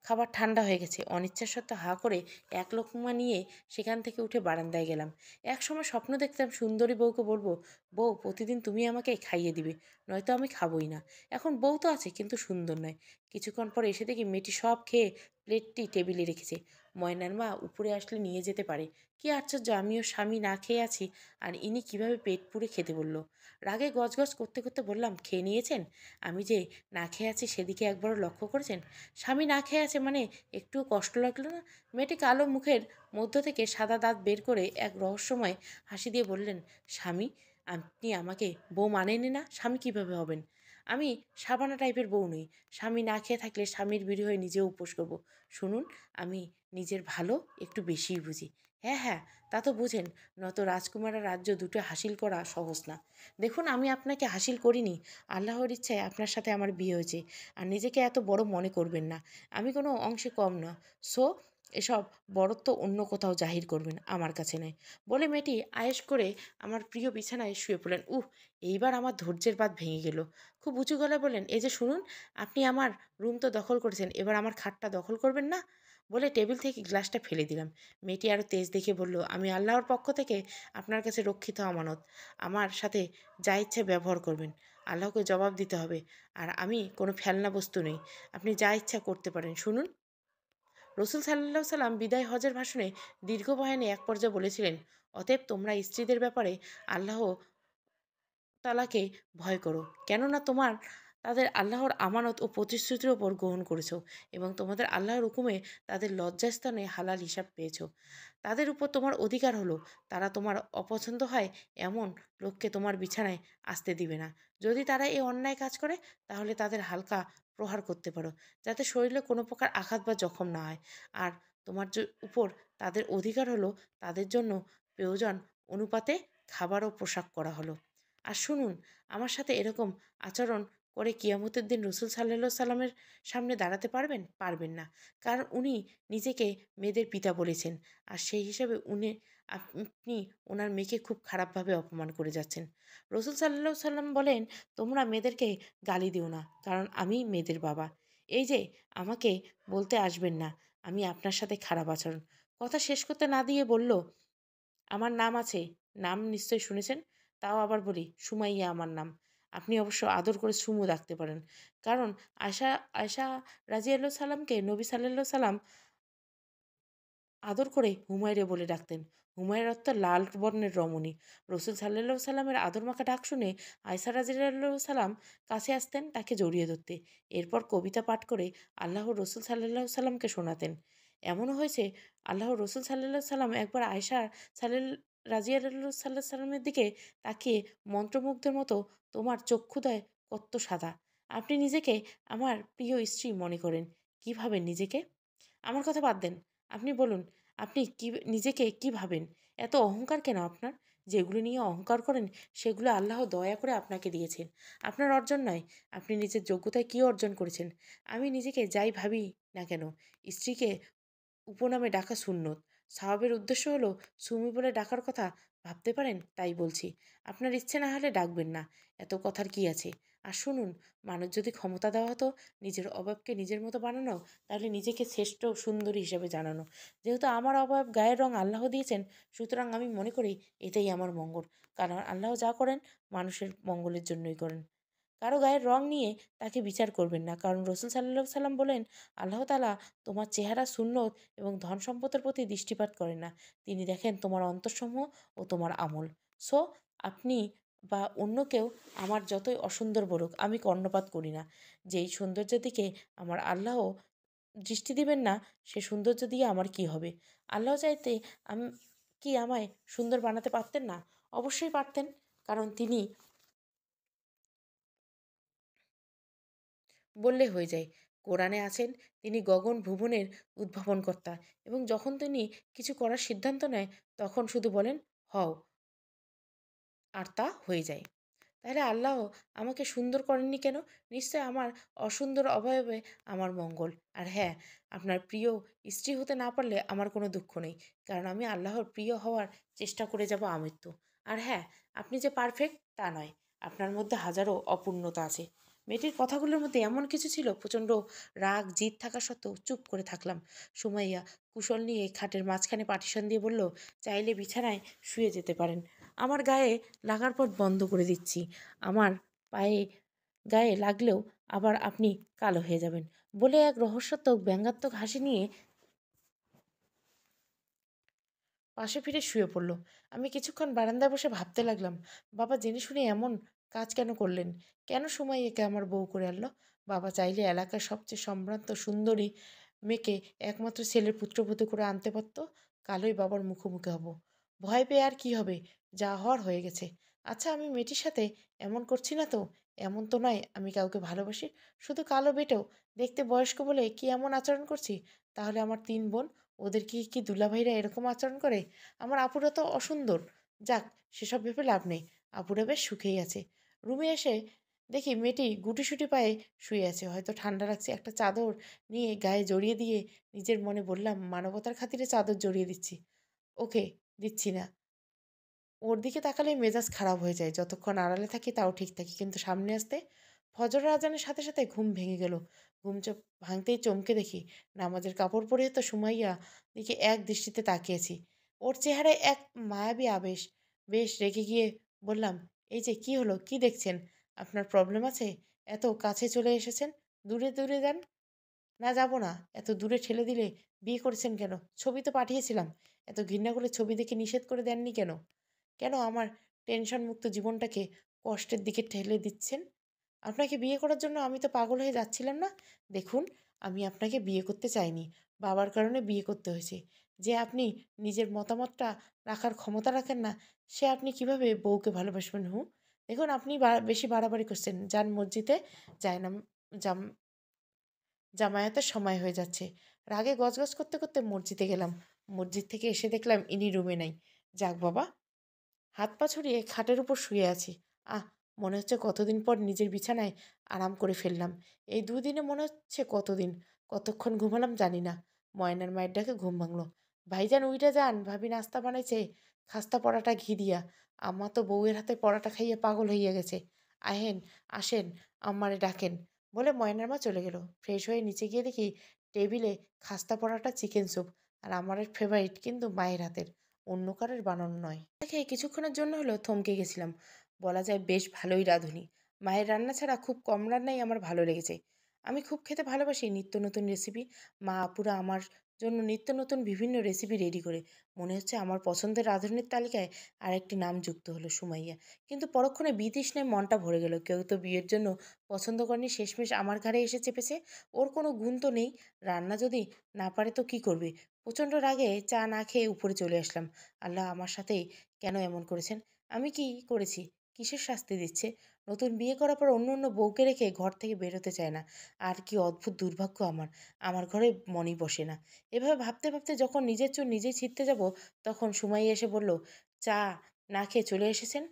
খাবার ঠান্ডা হয়ে গেছে। অনিচ্ছা সত্ত্বেও হা করে এক লোকমা নিয়ে সেখান থেকে উঠে বারান্দায় গেলাম। একসময় স্বপ্ন দেখতাম সুন্দরী বউকে বলবো, বউ প্রতিদিন তুমি আমাকে খাইয়ে দিবে, নয়তো আমি খাবোই না। এখন বউ তো আছে, কিন্তু সুন্দর নয়। কিছুক্ষণ পরে এসে দেখি মেয়েটি সব খেয়ে প্লেটটি টেবিলে রেখেছে। ময়নার মা উপরে আসলে নিয়ে যেতে পারে। কি আশ্চর্য, আমিও স্বামী না খেয়ে আছি, আর ইনি কিভাবে পেট পুরে খেতে বলল। রাগে গজগজ করতে করতে বললাম, খেয়ে নিয়েছেন? আমি যে না খেয়ে আছি সেদিকে একবারও লক্ষ্য করেছেন? স্বামী না খেয়ে আছে মানে একটুও কষ্ট লাগলো না? মেয়েটি কালো মুখের মধ্য থেকে সাদা দাঁত বের করে এক রহস্যময় হাসি দিয়ে বললেন, স্বামী? আপনি আমাকে বউ মানেনই না, স্বামী কিভাবে হবেন? আমি সাবানা টাইপের বউ নই। স্বামী না খেয়ে থাকলে স্বামীর বিরহে হয়ে নিজেও উপোস করব। শুনুন, আমি নিজের ভালো একটু বেশিই বুঝি। হ্যাঁ হ্যাঁ, তা তো বুঝেন, নত রাজকুমারের রাজ্য দুটো হাসিল করা সহজ না। দেখুন, আমি আপনাকে হাসিল করিনি। আল্লাহর ইচ্ছায় আপনার সাথে আমার বিয়ে হয়েছে। আর নিজেকে এত বড় মনে করবেন না। আমি কোনো অংশে কম না। সো এসব বড়ত্ব অন্য কোথাও জাহির করবেন, আমার কাছে নয়। বলে মেয়েটি আয়েশ করে আমার প্রিয় বিছানায় শুয়ে পড়লেন। এইবার আমার ধৈর্যের বাঁধ ভেঙে গেল। খুব উঁচু গলায় বললেন, এই যে শুনুন, আপনি আমার রুম তো দখল করেছেন, এবার আমার খাটটা দখল করবেন না? বলে টেবিল থেকে গ্লাসটা ফেলে দিলাম। মেয়েটি আরও তেজ দেখে বলল, আমি আল্লাহর পক্ষ থেকে আপনার কাছে রক্ষিত আমানত। আমার সাথে যা ইচ্ছে ব্যবহার করবেন। আল্লাহকে জবাব দিতে হবে। আর আমি কোনো ফেলনা বস্তু নই। আপনি যা ইচ্ছা করতে পারেন। শুনুন, রসুল সাল্লাহ সাল্লাম বিদায় হজের ভাষণে দীর্ঘ বয়ানে এক পর্যায়ে বলেছিলেন, অতএব তোমরা স্ত্রীদের ব্যাপারে আল্লাহ তালাকে ভয় করো, কেননা তাদের আল্লাহর আমানত ও প্রতিশ্রুতির ওপর গ্রহণ করেছো এবং তোমাদের আল্লাহর হুকুমে তাদের লজ্জাস্থানে হালাল হিসাব পেয়েছো। তাদের উপর তোমার অধিকার হলো তারা তোমার অপছন্দ হয় এমন লোককে তোমার বিছানায় আসতে দিবে না। যদি তারা এই অন্যায় কাজ করে তাহলে তাদের হালকা প্রহার করতে পারো, যাতে শরীরে কোনো প্রকার আঘাত বা জখম না হয়। আর তোমার উপর তাদের অধিকার হলো তাদের জন্য প্রয়োজন অনুপাতে খাবার ও পোশাক করা হলো। আর শুনুন, আমার সাথে এরকম আচরণ করে কিয়ামতের দিন রসুল সাল্লাহ সাল্লামের সামনে দাঁড়াতে পারবেন? পারবেন না। কারণ উনি নিজেকে মেয়েদের পিতা বলেছেন। আর সেই হিসাবে আপনি ওনার মেয়েকে খুব খারাপভাবে অপমান করে যাচ্ছেন। রসুল সাল্লাহ সাল্লাম বলেন, তোমরা মেয়েদেরকে গালি দিও না, কারণ আমি মেয়েদের বাবা। এই যে আমাকে বলতে আসবেন না আমি আপনার সাথে খারাপ আচরণ। কথা শেষ করতে না দিয়ে বলল, আমার নাম আছে, নাম নিশ্চয়ই শুনেছেন। তাও আবার বলি, সুমাইয়া আমার নাম। আপনি অবশ্য আদর করে সুমু ডাকতে পারেন। কারণ আয়শা আয়শা রাদিয়াল্লাহু সাল্লামকে নবী সাল্লাল্লাহু সাল্লাম আদর করে হুমায়রা বলে ডাকতেন। হুমায়রা অর্থ লাল বর্ণের রমণী। রসুল সাল্লাল্লাহু সাল্লামের আদরমাখা ডাক শুনে আয়সা রাদিয়াল্লাহু সাল্লাম কাছে আসতেন তাকে জড়িয়ে ধরতে। এরপর কবিতা পাঠ করে আল্লাহর রসুল সাল্লাল্লাহু সাল্লামকে শোনাতেন। এমনও হয়েছে আল্লাহর রসুল সাল্লাল্লাহু সাল্লাম একবার আয়সা সাল্লাল রাদিয়াল্লাহু সাল্লামের দিকে তাকিয়ে মন্ত্রমুগ্ধের মতো, তোমার চক্ষুদয় কত্ত সাদা। আপনি নিজেকে আমার প্রিয় স্ত্রী মনে করেন। কি ভাবেন নিজেকে? আমার কথা বাদ দেন। আপনি বলুন, আপনি কি নিজেকে কি ভাবেন? এত অহংকার কেন আপনার? যেগুলো নিয়ে অহংকার করেন সেগুলো আল্লাহ দয়া করে আপনাকে দিয়েছেন। আপনার অর্জন নয়। আপনি নিজের যোগ্যতায় কী অর্জন করেছেন? আমি নিজেকে যাই ভাবি না কেন, স্ত্রীকে উপনামে ডাকা সুন্নত। সাওয়াবের উদ্দেশ্য হলো সুমি বলে ডাকার কথা ভাবতে পারেন তাই বলছি। আপনার ইচ্ছে না হলে ডাকবেন না। এত কথার কি আছে? আর শুনুন, মানুষ যদি ক্ষমতা দেওয়া হতো নিজের অভাবকে নিজের মতো বানানো, তাহলে নিজেকে শ্রেষ্ঠ সুন্দরী হিসেবে জানানো। যেহেতু আমার অভাব গায়ের রং আল্লাহ দিয়েছেন, সুতরাং আমি মনে করি এটাই আমার মঙ্গল। কারণ আল্লাহ যা করেন মানুষের মঙ্গলের জন্যই করেন। কারো গায়ের রং নিয়ে তাকে বিচার করবেন না, কারণ রসুল সাল্লাহ সাল্লাম বলেন, আল্লাহ তালা তোমার চেহারা সুন্নত এবং ধন সম্পদের প্রতি দৃষ্টিপাত করেন না, তিনি দেখেন তোমার অন্তরসমূহ ও তোমার আমল। সো আপনি বা অন্য কেউ আমার যতই অসুন্দর বলুক, আমি কর্ণপাত করি না। যেই সৌন্দর্যের দিকে আমার আল্লাহ দৃষ্টি দিবেন না, সে সৌন্দর্য দিয়ে আমার কি হবে? আল্লাহ চাইতে আমি কি আমায় সুন্দর বানাতে পারতেন না? অবশ্যই পারতেন, কারণ তিনি বললে হয়ে যায়। কোরআনে আছেন, তিনি গগন ভুবনের উদ্ভাবনকর্তা, এবং যখন তিনি কিছু করার সিদ্ধান্ত নেয় তখন শুধু বলেন, হও, আর তা হয়ে যায়। তাহলে আল্লাহ আমাকে সুন্দর করেননি কেন? নিশ্চয় আমার অসুন্দর অবয়বে আমার মঙ্গল। আর হ্যাঁ, আপনার প্রিয় স্ত্রী হতে না পারলে আমার কোনো দুঃখ নেই, কারণ আমি আল্লাহর প্রিয় হওয়ার চেষ্টা করে যাব আমৃত্যু। আর হ্যাঁ, আপনি যে পারফেক্ট তা নয়, আপনার মধ্যে হাজারো অপূর্ণতা আছে। মেয়েটির কথাগুলোর মধ্যে এমন কিছু ছিল, প্রচণ্ড রাগ জিদ থাকা সত্ত্বেও চুপ করে থাকলাম। সুমাইয়া কুশল নিয়ে খাটের মাঝখানে পার্টিশন দিয়ে বলল, চাইলে বিছানায় শুয়ে যেতে পারেন। আমার গায়ে লাগার পর বন্ধ করে দিচ্ছি। আমার পায়ে গায়ে লাগলেও আবার আপনি কালো হয়ে যাবেন, বলে এক রহস্যাত্মক ব্যঙ্গাত্মক হাসি নিয়ে পাশে ফিরে শুয়ে পড়ল। আমি কিছুক্ষণ বারান্দায় বসে ভাবতে লাগলাম, বাবা জেনে শুনে এমন কাজ কেন করলেন? কেন সুমাইয়াকে আমার বউ করে আনলো? বাবা চাইলে এলাকার সবচেয়ে সম্ভ্রান্ত সুন্দরী মেয়েকে একমাত্র ছেলের পুত্রবধূ করে আনতে পারত। কালই বাবার মুখোমুখি হব। ভয় পেয়ে আর কি হবে? যা হওয়ার হয়ে গেছে। আচ্ছা, আমি মেয়েটির সাথে এমন করছি না তো? এমন তো নয় আমি কাউকে ভালোবাসি। শুধু কালো বেটেও দেখতে বয়স্ক বলে কি এমন আচরণ করছি? তাহলে আমার ৩ বোন, ওদের কি দুলাভাইরা এরকম আচরণ করে? আমার আপুরা তো অসুন্দর। যাক, সেসব ভেবে লাভ নেই। আপুরা বেশ সুখেই আছে। রুমে এসে দেখি মেয়েটি গুটিসুটি পায়ে শুয়ে আছে। হয়তো ঠান্ডা লাগছে। একটা চাদর নিয়ে গায়ে জড়িয়ে দিয়ে নিজের মনে বললাম, মানবতার খাতিরে চাদর জড়িয়ে দিচ্ছি। ওকে, দিচ্ছি না। ওর দিকে তাকালেই মেজাজ খারাপ হয়ে যায়। যতক্ষণ আড়ালে থাকি তাও ঠিক থাকি। কিন্তু সামনে আসতে ফজরের আজানের সাথে সাথে ঘুম ভেঙে গেল। ভাঙতেই চমকে দেখি নামাজের কাপড় পরে তো সুমাইয়া দিকে এক দৃষ্টিতে তাকিয়েছি। ওর চেহারায় এক মায়াবী আবেশ। বেশ রেগে গিয়ে বললাম, এই যে কি হলো? কি দেখছেন? আপনার প্রবলেম আছে? এত কাছে চলে এসেছেন। দূরে দূরে যান। না, যাব না। এত দূরে ঠেলে দিলে বিয়ে করেছেন কেন? ছবি তো পাঠিয়েছিলাম। এত ঘৃণা করে ছবি দেখে নিষেধ করে দেননি কেন? কেন আমার টেনশন মুক্ত জীবনটাকে কষ্টের দিকে ঠেলে দিচ্ছেন? আপনাকে বিয়ে করার জন্য আমি তো পাগল হয়ে যাচ্ছিলাম না। দেখুন, আমি আপনাকে বিয়ে করতে চাইনি। বাবার কারণে বিয়ে করতে হয়েছে। যে আপনি নিজের মতামতটা রাখার ক্ষমতা রাখেন না, সে আপনি কিভাবে বউকে ভালোবাসবেন হু? দেখুন, আপনি বেশি বাড়াবাড়ি করছেন। যান মসজিদে, জায়নাম জাম জামায়াতের সময় হয়ে যাচ্ছে। রাগে গজগজ করতে করতে মসজিদে গেলাম। মসজিদ থেকে এসে দেখলাম ইনি রুমে নাই। যাক বাবা, হাত পা ছড়িয়ে খাটের উপর শুয়ে আছি। আহ, মনে হচ্ছে কতদিন পর নিজের বিছানায় আরাম করে ফেললাম। এই দুদিনে মনে হচ্ছে কতদিন, কতক্ষণ ঘুমালাম জানি না। ময়নার মায়ের ডাকে ঘুম ভাঙলো। ভাইজান উইঠা যান, ভাবি নাস্তা বানাইছে, খাস্তা পরাটা ঘি দিয়া। আম্মা তো বউয়ের হাতে পরাটা খাইয়ে পাগল হইয়া গেছে। আহেন, আসেন, আম্মারে ডাকেন, বলে ময়নার মা চলে গেল। ফ্রেশ হয়ে নিচে গিয়ে দেখি টেবিলে খাস্তা পরাটা চিকেন স্যুপ, আর আমার ফেভারিট কিন্তু মায়ের হাতের, অন্য কারোর বানানো নয়। দেখে কিছুক্ষণের জন্য হলেও থমকে গেছিলাম। বলা যায় বেশ ভালোই রাঁধুনি। মায়ের রান্না ছাড়া খুব কম রান্নাই আমার ভালো লেগেছে। আমি খুব খেতে ভালোবাসি নিত্য নতুন রেসিপি। মা আপুরা আমার জন্য নিত্য নতুন বিভিন্ন রেসিপি রেডি করে। মনে হচ্ছে আমার পছন্দের রাঁধুনির তালিকায় আরেকটি নাম যুক্ত হলো, সুমাইয়া। কিন্তু পরক্ষণে বিতৃষ্ণায় মনটা ভরে গেল। কেউ তো বিয়ের জন্য পছন্দ করেনি, শেষমেশ আমার ঘাড়ে এসে চেপেছে। ওর কোনো গুণ তো নেই। রান্না যদি না পারে তো কি করবে? প্রচণ্ড রাগে চা না খেয়ে উপরে চলে আসলাম। আল্লাহ আমার সাথেই কেন এমন করেছেন? আমি কি করেছি? কিসের শাস্তি দিচ্ছে? নতুন বিয়ে করার পর অন্য অন্য বউকে রেখে ঘর থেকে বেরোতে চায় না। আর কি অদ্ভুত দুর্ভাগ্য আমার! আমার ঘরে মনই বসে না। এভাবে ভাবতে ভাবতে যখন নিজের চুল নিজেই ছিঁড়তে যাব, তখন সুমাইয়া এসে বলল, চা না খেয়ে চলে এসেছেন?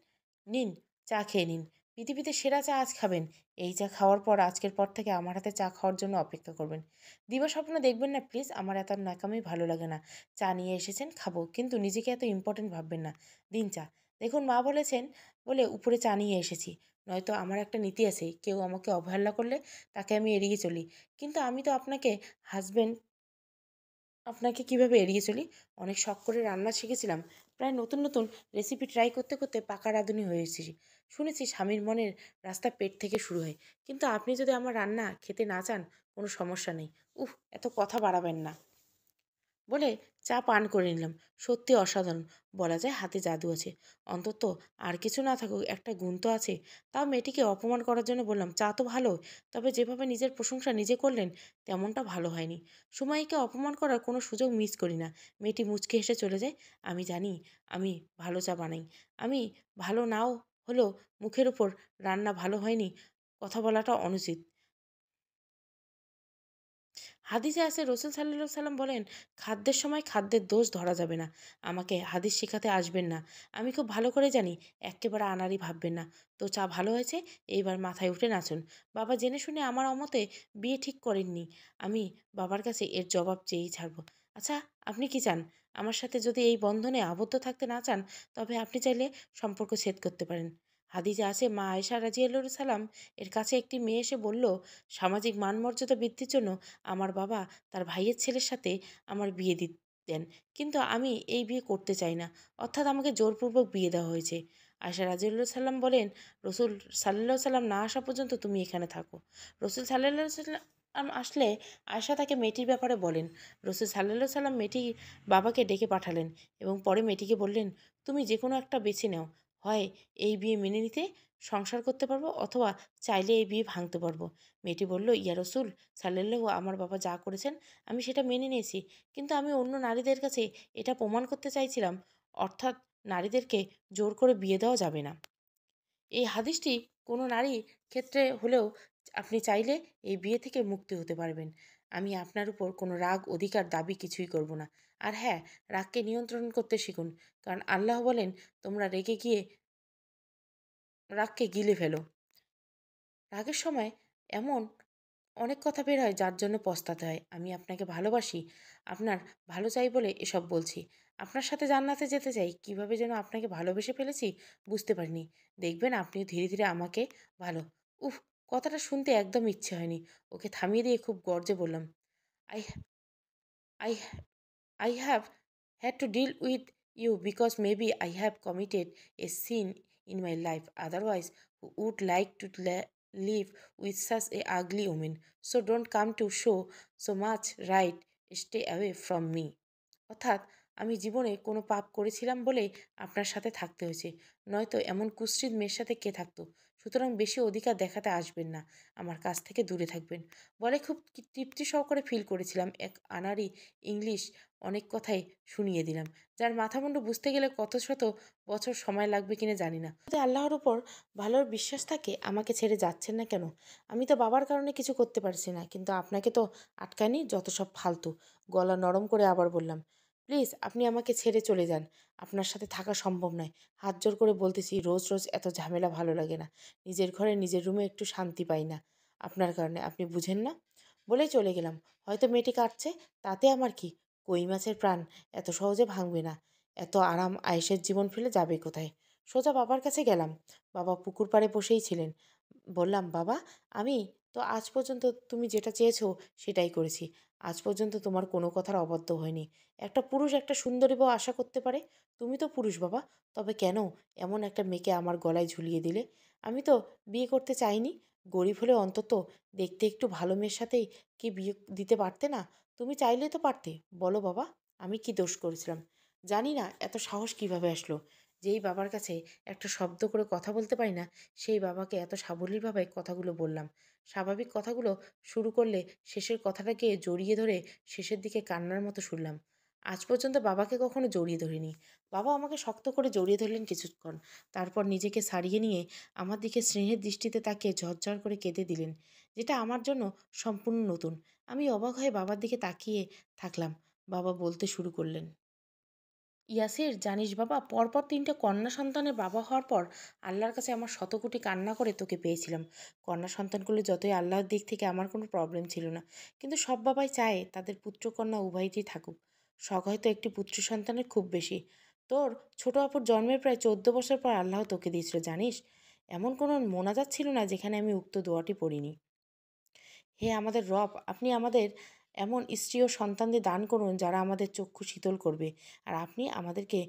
নিন, চা খেয়ে নিন। পৃথিবীতে সেরা চা আজ খাবেন। এই চা খাওয়ার পর আজকের পর থেকে আমার হাতে চা খাওয়ার জন্য অপেক্ষা করবেন। দিবাস্বপ্ন দেখবেন না প্লিজ, আমার এত ন্যাকামি ভালো লাগে না। চা নিয়ে এসেছেন, খাবো, কিন্তু নিজেকে এত ইম্পর্টেন্ট ভাববেন না। দিন চা। দেখুন, মা বলেছেন বলে উপরে চা নিয়ে এসেছি। নয়তো আমার একটা নীতি আছে, কেউ আমাকে অবহেলা করলে তাকে আমি এড়িয়ে চলি। কিন্তু আমি তো আপনাকে হাজবেন্ড, আপনাকে কিভাবে এড়িয়ে চলি? অনেক শখ করে রান্না শিখেছিলাম। প্রায় নতুন নতুন রেসিপি ট্রাই করতে করতে পাকা রাঁধুনি হয়ে এসেছি। শুনেছি স্বামীর মনের রাস্তা পেট থেকে শুরু হয়। কিন্তু আপনি যদি আমার রান্না খেতে না চান, কোনো সমস্যা নেই। উফ, এত কথা বাড়াবেন না, বলে চা পান করে নিলাম। সত্যি অসাধারণ। বলা যায় হাতে জাদু আছে। অন্তত আর কিছু না থাকুক, একটা গুণ তো আছে। তাও মেয়েটিকে অপমান করার জন্য বললাম, চা তো ভালো, তবে যেভাবে নিজের প্রশংসা নিজে করলেন তেমনটা ভালো হয়নি। সময়কে অপমান করার কোনো সুযোগ মিস করি না। মেয়েটি মুচকে হেসে চলে যায়। আমি জানি আমি ভালো চা বানাই। আমি ভালো নাও হলেও মুখের উপর রান্না ভালো হয়নি কথা বলাটা অনুচিত। হাদিসে আছে, রসুল সাল্লাল্লাহু সাল্লাম বলেন, খাদ্যের সময় খাদ্যের দোষ ধরা যাবে না। আমাকে হাদিস শেখাতে আসবেন না। আমি খুব ভালো করে জানি এক্কেবারে আনাড়ি ভাববেন না। তো চা ভালো হয়েছে, এইবার মাথায় উঠে নাচুন। বাবা জেনে শুনে আমার অমতে বিয়ে ঠিক করেননি। আমি বাবার কাছে এর জবাব চেয়েই ছাড়বো। আচ্ছা, আপনি কি চান? আমার সাথে যদি এই বন্ধনে আবদ্ধ থাকতে না চান, তবে আপনি চাইলে সম্পর্ক ছেদ করতে পারেন। হাদিসে আছে, মা আয়েশা রাদিয়াল্লাহু সাল্লাম এর কাছে একটি মেয়ে এসে বলল, সামাজিক মানমর্যাদা বৃদ্ধির জন্য আমার বাবা তার ভাইয়ের ছেলের সাথে আমার বিয়ে দেন, কিন্তু আমি এই বিয়ে করতে চাই না। অর্থাৎ আমাকে জোরপূর্বক বিয়ে দেওয়া হয়েছে। আয়েশা রাদিয়াল্লাহু সাল্লাম বলেন, রসুল সাল্লাল্লাহু সাল্লাম না আসা পর্যন্ত তুমি এখানে থাকো। রসুল সাল্লাল্লাহু সাল্লাম আসলে আয়েশা তাকে মেয়েটির ব্যাপারে বলেন। রসুল সাল্লাল্লাহু সাল্লাম মেয়েটির বাবাকে ডেকে পাঠালেন এবং পরে মেয়েটিকে বললেন, তুমি যে কোনো একটা বেছে নাও। হয় এই বিয়ে মেনে নিতে সংসার করতে পারবো, অথবা চাইলে এই বিয়ে ভাঙতে পারবো। মেয়েটি বলল, ইয়া রসুল সাল্লাল্লাহু, আমার বাবা যা করেছেন আমি সেটা মেনে নিয়েছি, কিন্তু আমি অন্য নারীদের কাছে এটা প্রমাণ করতে চাইছিলাম, অর্থাৎ নারীদেরকে জোর করে বিয়ে দেওয়া যাবে না। এই হাদিসটি কোনো নারীর ক্ষেত্রে হলেও আপনি চাইলে এই বিয়ে থেকে মুক্তি হতে পারবেন। আমি আপনার উপর কোনো রাগ, অধিকার, দাবি কিছুই করব না। আর হ্যাঁ, রাগকে নিয়ন্ত্রণ করতে শিখুন, কারণ আল্লাহ বলেন, তোমরা রেগে গিয়ে রাগকে গিলে ফেলো। রাগের সময় এমন অনেক কথা বের হয় যার জন্য পস্তাতে হয়। আমি আপনাকে ভালোবাসি, আপনার ভালো চাই বলে এসব বলছি। আপনার সাথে জান্নাতে যেতে চাই। কিভাবে যেন আপনাকে ভালোবেসে ফেলেছি বুঝতে পারিনি। দেখবেন আপনিও ধীরে ধীরে আমাকে ভালো। উফ, কথাটা শুনতে একদম ইচ্ছে হয়নি। ওকে থামিয়ে দিয়ে খুব গর্জে বললাম, I I I have had to deal with you because maybe I have committed a sin in my life. Otherwise, who would like to live with such a ugly woman? So don't come to show so much right. Stay away from me. অর্থাৎ আমি জীবনে কোনো পাপ করেছিলাম বলেই আপনার সাথে থাকতে হয়েছে, নয়তো এমন কুৎসিত মেয়ের সাথে কে থাকতো? সুতরাং বেশি অধিকার দেখাতে আসবেন না, আমার কাছ থেকে দূরে থাকবেন। বলে খুব তৃপ্তি সহকারে ফিল করেছিলাম এক আনাড়ি ইংলিশ অনেক কথাই শুনিয়ে দিলাম, যার মাথামুন্ডু বুঝতে গেলে কত শত বছর সময় লাগবে কিনা জানি না। যদি আল্লাহর উপর ভালোর বিশ্বাস থাকে, আমাকে ছেড়ে যাচ্ছেন না কেন? আমি তো বাবার কারণে কিছু করতে পারছি না, কিন্তু আপনাকে তো আটকানি, যত সব ফালতু। গলা নরম করে আবার বললাম, প্লিজ আপনি আমাকে ছেড়ে চলে যান, আপনার সাথে থাকা সম্ভব নয়। হাত জোর করে বলতেছি, রোজ রোজ এত ঝামেলা ভালো লাগে না। নিজের ঘরে নিজের রুমে একটু শান্তি পাই না আপনার কারণে, আপনি বুঝেন না? বলেই চলে গেলাম। হয়তো মেয়েটি কাটছে, তাতে আমার কি? কই মাছের প্রাণ এত সহজে ভাঙবে না। এত আরাম আয়েশের জীবন ফেলে যাবে কোথায়? সোজা বাবার কাছে গেলাম। বাবা পুকুর পাড়ে বসেই ছিলেন। বললাম, বাবা, আমি তো আজ পর্যন্ত তুমি যেটা চেয়েছো সেটাই করেছি। আজ পর্যন্ত তোমার কোনো কথার অবাধ্য হয়নি। একটা পুরুষ একটা সুন্দরী বউ আশা করতে পারে। তুমি তো পুরুষ বাবা, তবে কেন এমন একটা মেয়েকে আমার গলায় ঝুলিয়ে দিলে? আমি তো বিয়ে করতে চাইনি। গরিব হলে অন্তত দেখতে একটু ভালো মেয়ের সাথেই কি বিয়ে দিতে পারতে না? তুমি চাইলেই তো পারতে। বলো বাবা, আমি কি দোষ করেছিলাম? জানি না এত সাহস কিভাবে আসলো। যেই বাবার কাছে একটা শব্দ করে কথা বলতে পারি না, সেই বাবাকে এত সাবলীলভাবে কথাগুলো বললাম। স্বাভাবিক কথাগুলো শুরু করলে শেষের কথাটাকে জড়িয়ে ধরে শেষের দিকে কান্নার মতো শুনলাম। আজ পর্যন্ত বাবাকে কখনো জড়িয়ে ধরিনি। বাবা আমাকে শক্ত করে জড়িয়ে ধরলেন কিছুক্ষণ। তারপর নিজেকে ছাড়িয়ে নিয়ে আমার দিকে স্নেহের দৃষ্টিতে তাকিয়ে ঝরঝর করে কেঁদে দিলেন, যেটা আমার জন্য সম্পূর্ণ নতুন। আমি অবাক হয়ে বাবার দিকে তাকিয়ে থাকলাম। বাবা বলতে শুরু করলেন, ইয়াসির, জানিস বাবা, পরপর 3টে কন্যা সন্তানের বাবা হওয়ার পর আল্লাহর কাছে আমার শতকোটি কান্না করে তোকে পেয়েছিলাম। কন্যা সন্তানগুলো যতই আল্লাহর দিক থেকে আমার কোনো প্রবলেম ছিল না, কিন্তু সব বাবাই চায় তাদের পুত্র কন্যা উভয়টি থাকুক। শখ হয়তো একটি পুত্র সন্তানের খুব বেশি। তোর ছোট আপুর জন্মের প্রায় 14 বছর পর আল্লাহ তোকে দিয়েছিল, জানিস? এমন কোনো মোনাজাত ছিল না যেখানে আমি উক্ত দোয়াটি পড়িনি। হে আমাদের রব, আপনি আমাদের এমন স্ত্রী ও সন্তানদের দান করুন যারা আমাদের চক্ষু শীতল করবে, আর আপনি আমাদেরকে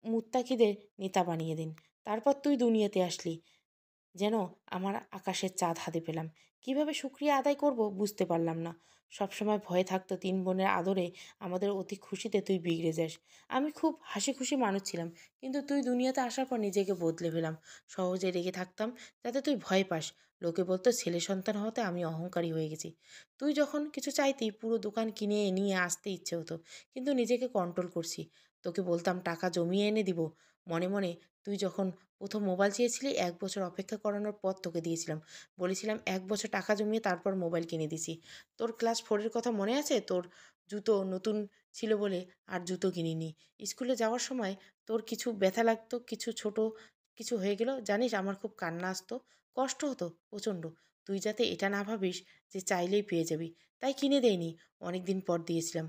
মুত্তাকিদের নেতা বানিয়ে দিন। তারপর তুই দুনিয়াতে আসলি, যেন আমার আকাশের চাঁদ হাতে পেলাম। কিভাবে শুক্রিয়া আদায় করব বুঝতে পারলাম না। সবসময় ভয়ে থাকতো 3 বোনের আদরে আমাদের অতি খুশিতে তুই বিগড়ে যাস। আমি খুব হাসি খুশি মানুষ ছিলাম, কিন্তু তুই দুনিয়াতে আসার পর নিজেকে বদলে ফেলাম। সহজে রেগে থাকতাম যাতে তুই ভয় পাস। লোকে বলতো ছেলে সন্তান হতে আমি অহংকারী হয়ে গেছি। তুই যখন কিছু চাইতি পুরো দোকান কিনে নিয়ে আসতে ইচ্ছে হতো, কিন্তু নিজেকে কন্ট্রোল করছি। তোকে বলতাম টাকা জমিয়ে এনে দিব। মনে মনে তুই যখন প্রথম মোবাইল চেয়েছিলি 1 বছর অপেক্ষা করানোর পর তোকে দিয়েছিলাম। বলেছিলাম 1 বছর টাকা জমিয়ে তারপর মোবাইল কিনে দিছি। তোর ক্লাস 4-এর কথা মনে আছে? তোর জুতো নতুন ছিল বলে আর জুতো কিনিনি। স্কুলে যাওয়ার সময় তোর কিছু ব্যথা লাগতো, কিছু ছোট কিছু হয়ে গেল, জানিস আমার খুব কান্না আসতো, কষ্ট হতো প্রচণ্ড। তুই যাতে এটা না ভাবিস যে চাইলেই পেয়ে যাবি, তাই কিনে দেয়নি। অনেক দিন পর দিয়েছিলাম।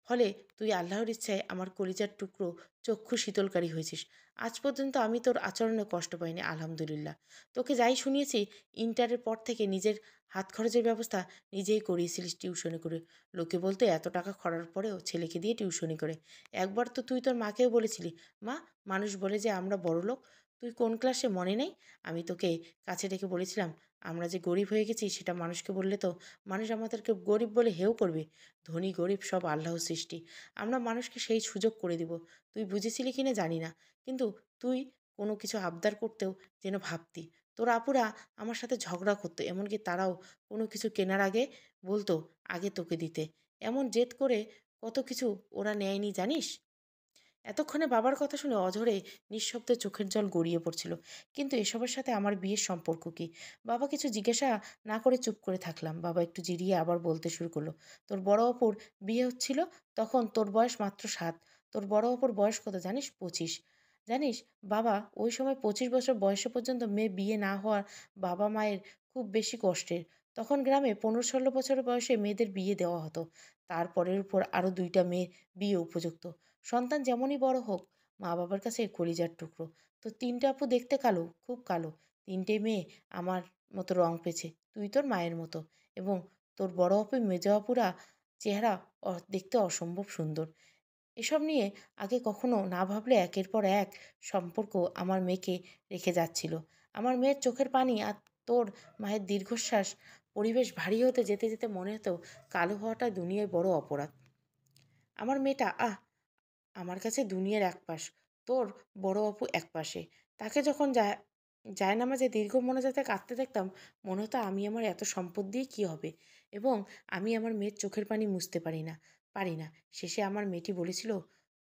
ফলে তুই আল্লাহর ইচ্ছায় আমার কলিজার টুকরো চক্ষু শীতলকারী হয়েছিস। আজ পর্যন্ত আমি তোর আচরণে কষ্ট পাইনি, আলহামদুলিল্লাহ। তোকে যাই শুনিয়েছি, ইন্টারের পর থেকে নিজের হাত খরচের ব্যবস্থা নিজেই করিয়েছিলিস টিউশনি করে। লোকে বলতো এত টাকা খরার পরেও ছেলেকে দিয়ে টিউশনি করে। একবার তো তুই তোর মাকেও বলেছিলি, মা, মানুষ বলে যে আমরা বড়লোক, তুই কোন ক্লাসে মনে নেই? আমি তোকে কাছে ডেকে বলেছিলাম, আমরা যে গরিব হয়ে গেছি সেটা মানুষকে বললে তো মানুষ আমাদেরকে গরিব বলে হেও করবে। ধনী গরিব সব আল্লাহর সৃষ্টি, আমরা মানুষকে সেই সুযোগ করে দিব। তুই বুঝেছিলি কিনা জানি না, কিন্তু তুই কোনো কিছু আবদার করতেও যেন ভাবতি। তোর আপুরা আমার সাথে ঝগড়া করতো, এমনকি তারাও কোনো কিছু কেনার আগে বলতো আগে তোকে দিতে। এমন জেদ করে কত কিছু ওরা নেয়নি, জানিস? এতক্ষণে বাবার কথা শুনে অঝরে নিঃশব্দে চোখের জল গড়িয়ে পড়ছিল। কিন্তু এসবের সাথে আমার বিয়ের সম্পর্ক কী? বাবা কিছু জিজ্ঞাসা না করে চুপ করে থাকলাম। বাবা একটু জিরিয়ে আবার বলতে শুরু করলো, তোর বড় অপুর বিয়ে হচ্ছিল তখন তোর বয়স মাত্র 7। তোর বড় অপুর বয়স কত জানিস? 25। জানিস বাবা, ওই সময় 25 বছর বয়সে পর্যন্ত মেয়ে বিয়ে না হওয়ার বাবা মায়ের খুব বেশি কষ্টের। তখন গ্রামে 15-16 বছর বয়সে মেয়েদের বিয়ে দেওয়া হতো। তারপরের উপর আরও 2টা মেয়ে বিয়ে উপযুক্ত। সন্তান যেমনই বড় হোক, মা বাবার কাছে কলিজার টুকরো। তো 3টে আপু দেখতে কালো, খুব কালো। 3টে মেয়ে আমার মতো রং পেয়েছে, তুই তোর মায়ের মতো। এবং তোর বড় আপু মেজ আপুরা চেহারা দেখতে অসম্ভব সুন্দর। এসব নিয়ে আগে কখনো না ভাবলে একের পর এক সম্পর্ক আমার মেয়েকে রেখে যাচ্ছিল। আমার মেয়ের চোখের পানি আর তোর মায়ের দীর্ঘশ্বাস, পরিবেশ ভারী হতে যেতে যেতে মনে হতো কালো হওয়াটা দুনিয়ায় বড় অপরাধ। আমার মেয়েটা, আমার কাছে দুনিয়ার এক পাশ, তোর বড় অপু এক পাশে। তাকে যখন জায়নামাজে দীর্ঘ মোনাজাতে কাঁদতে দেখতাম, মনে হতো আমি আমার এত সম্পদ দিয়ে কী হবে, এবং আমি আমার মেয়ের চোখের পানি মুছতে পারি না। শেষে আমার মেয়েটি বলেছিল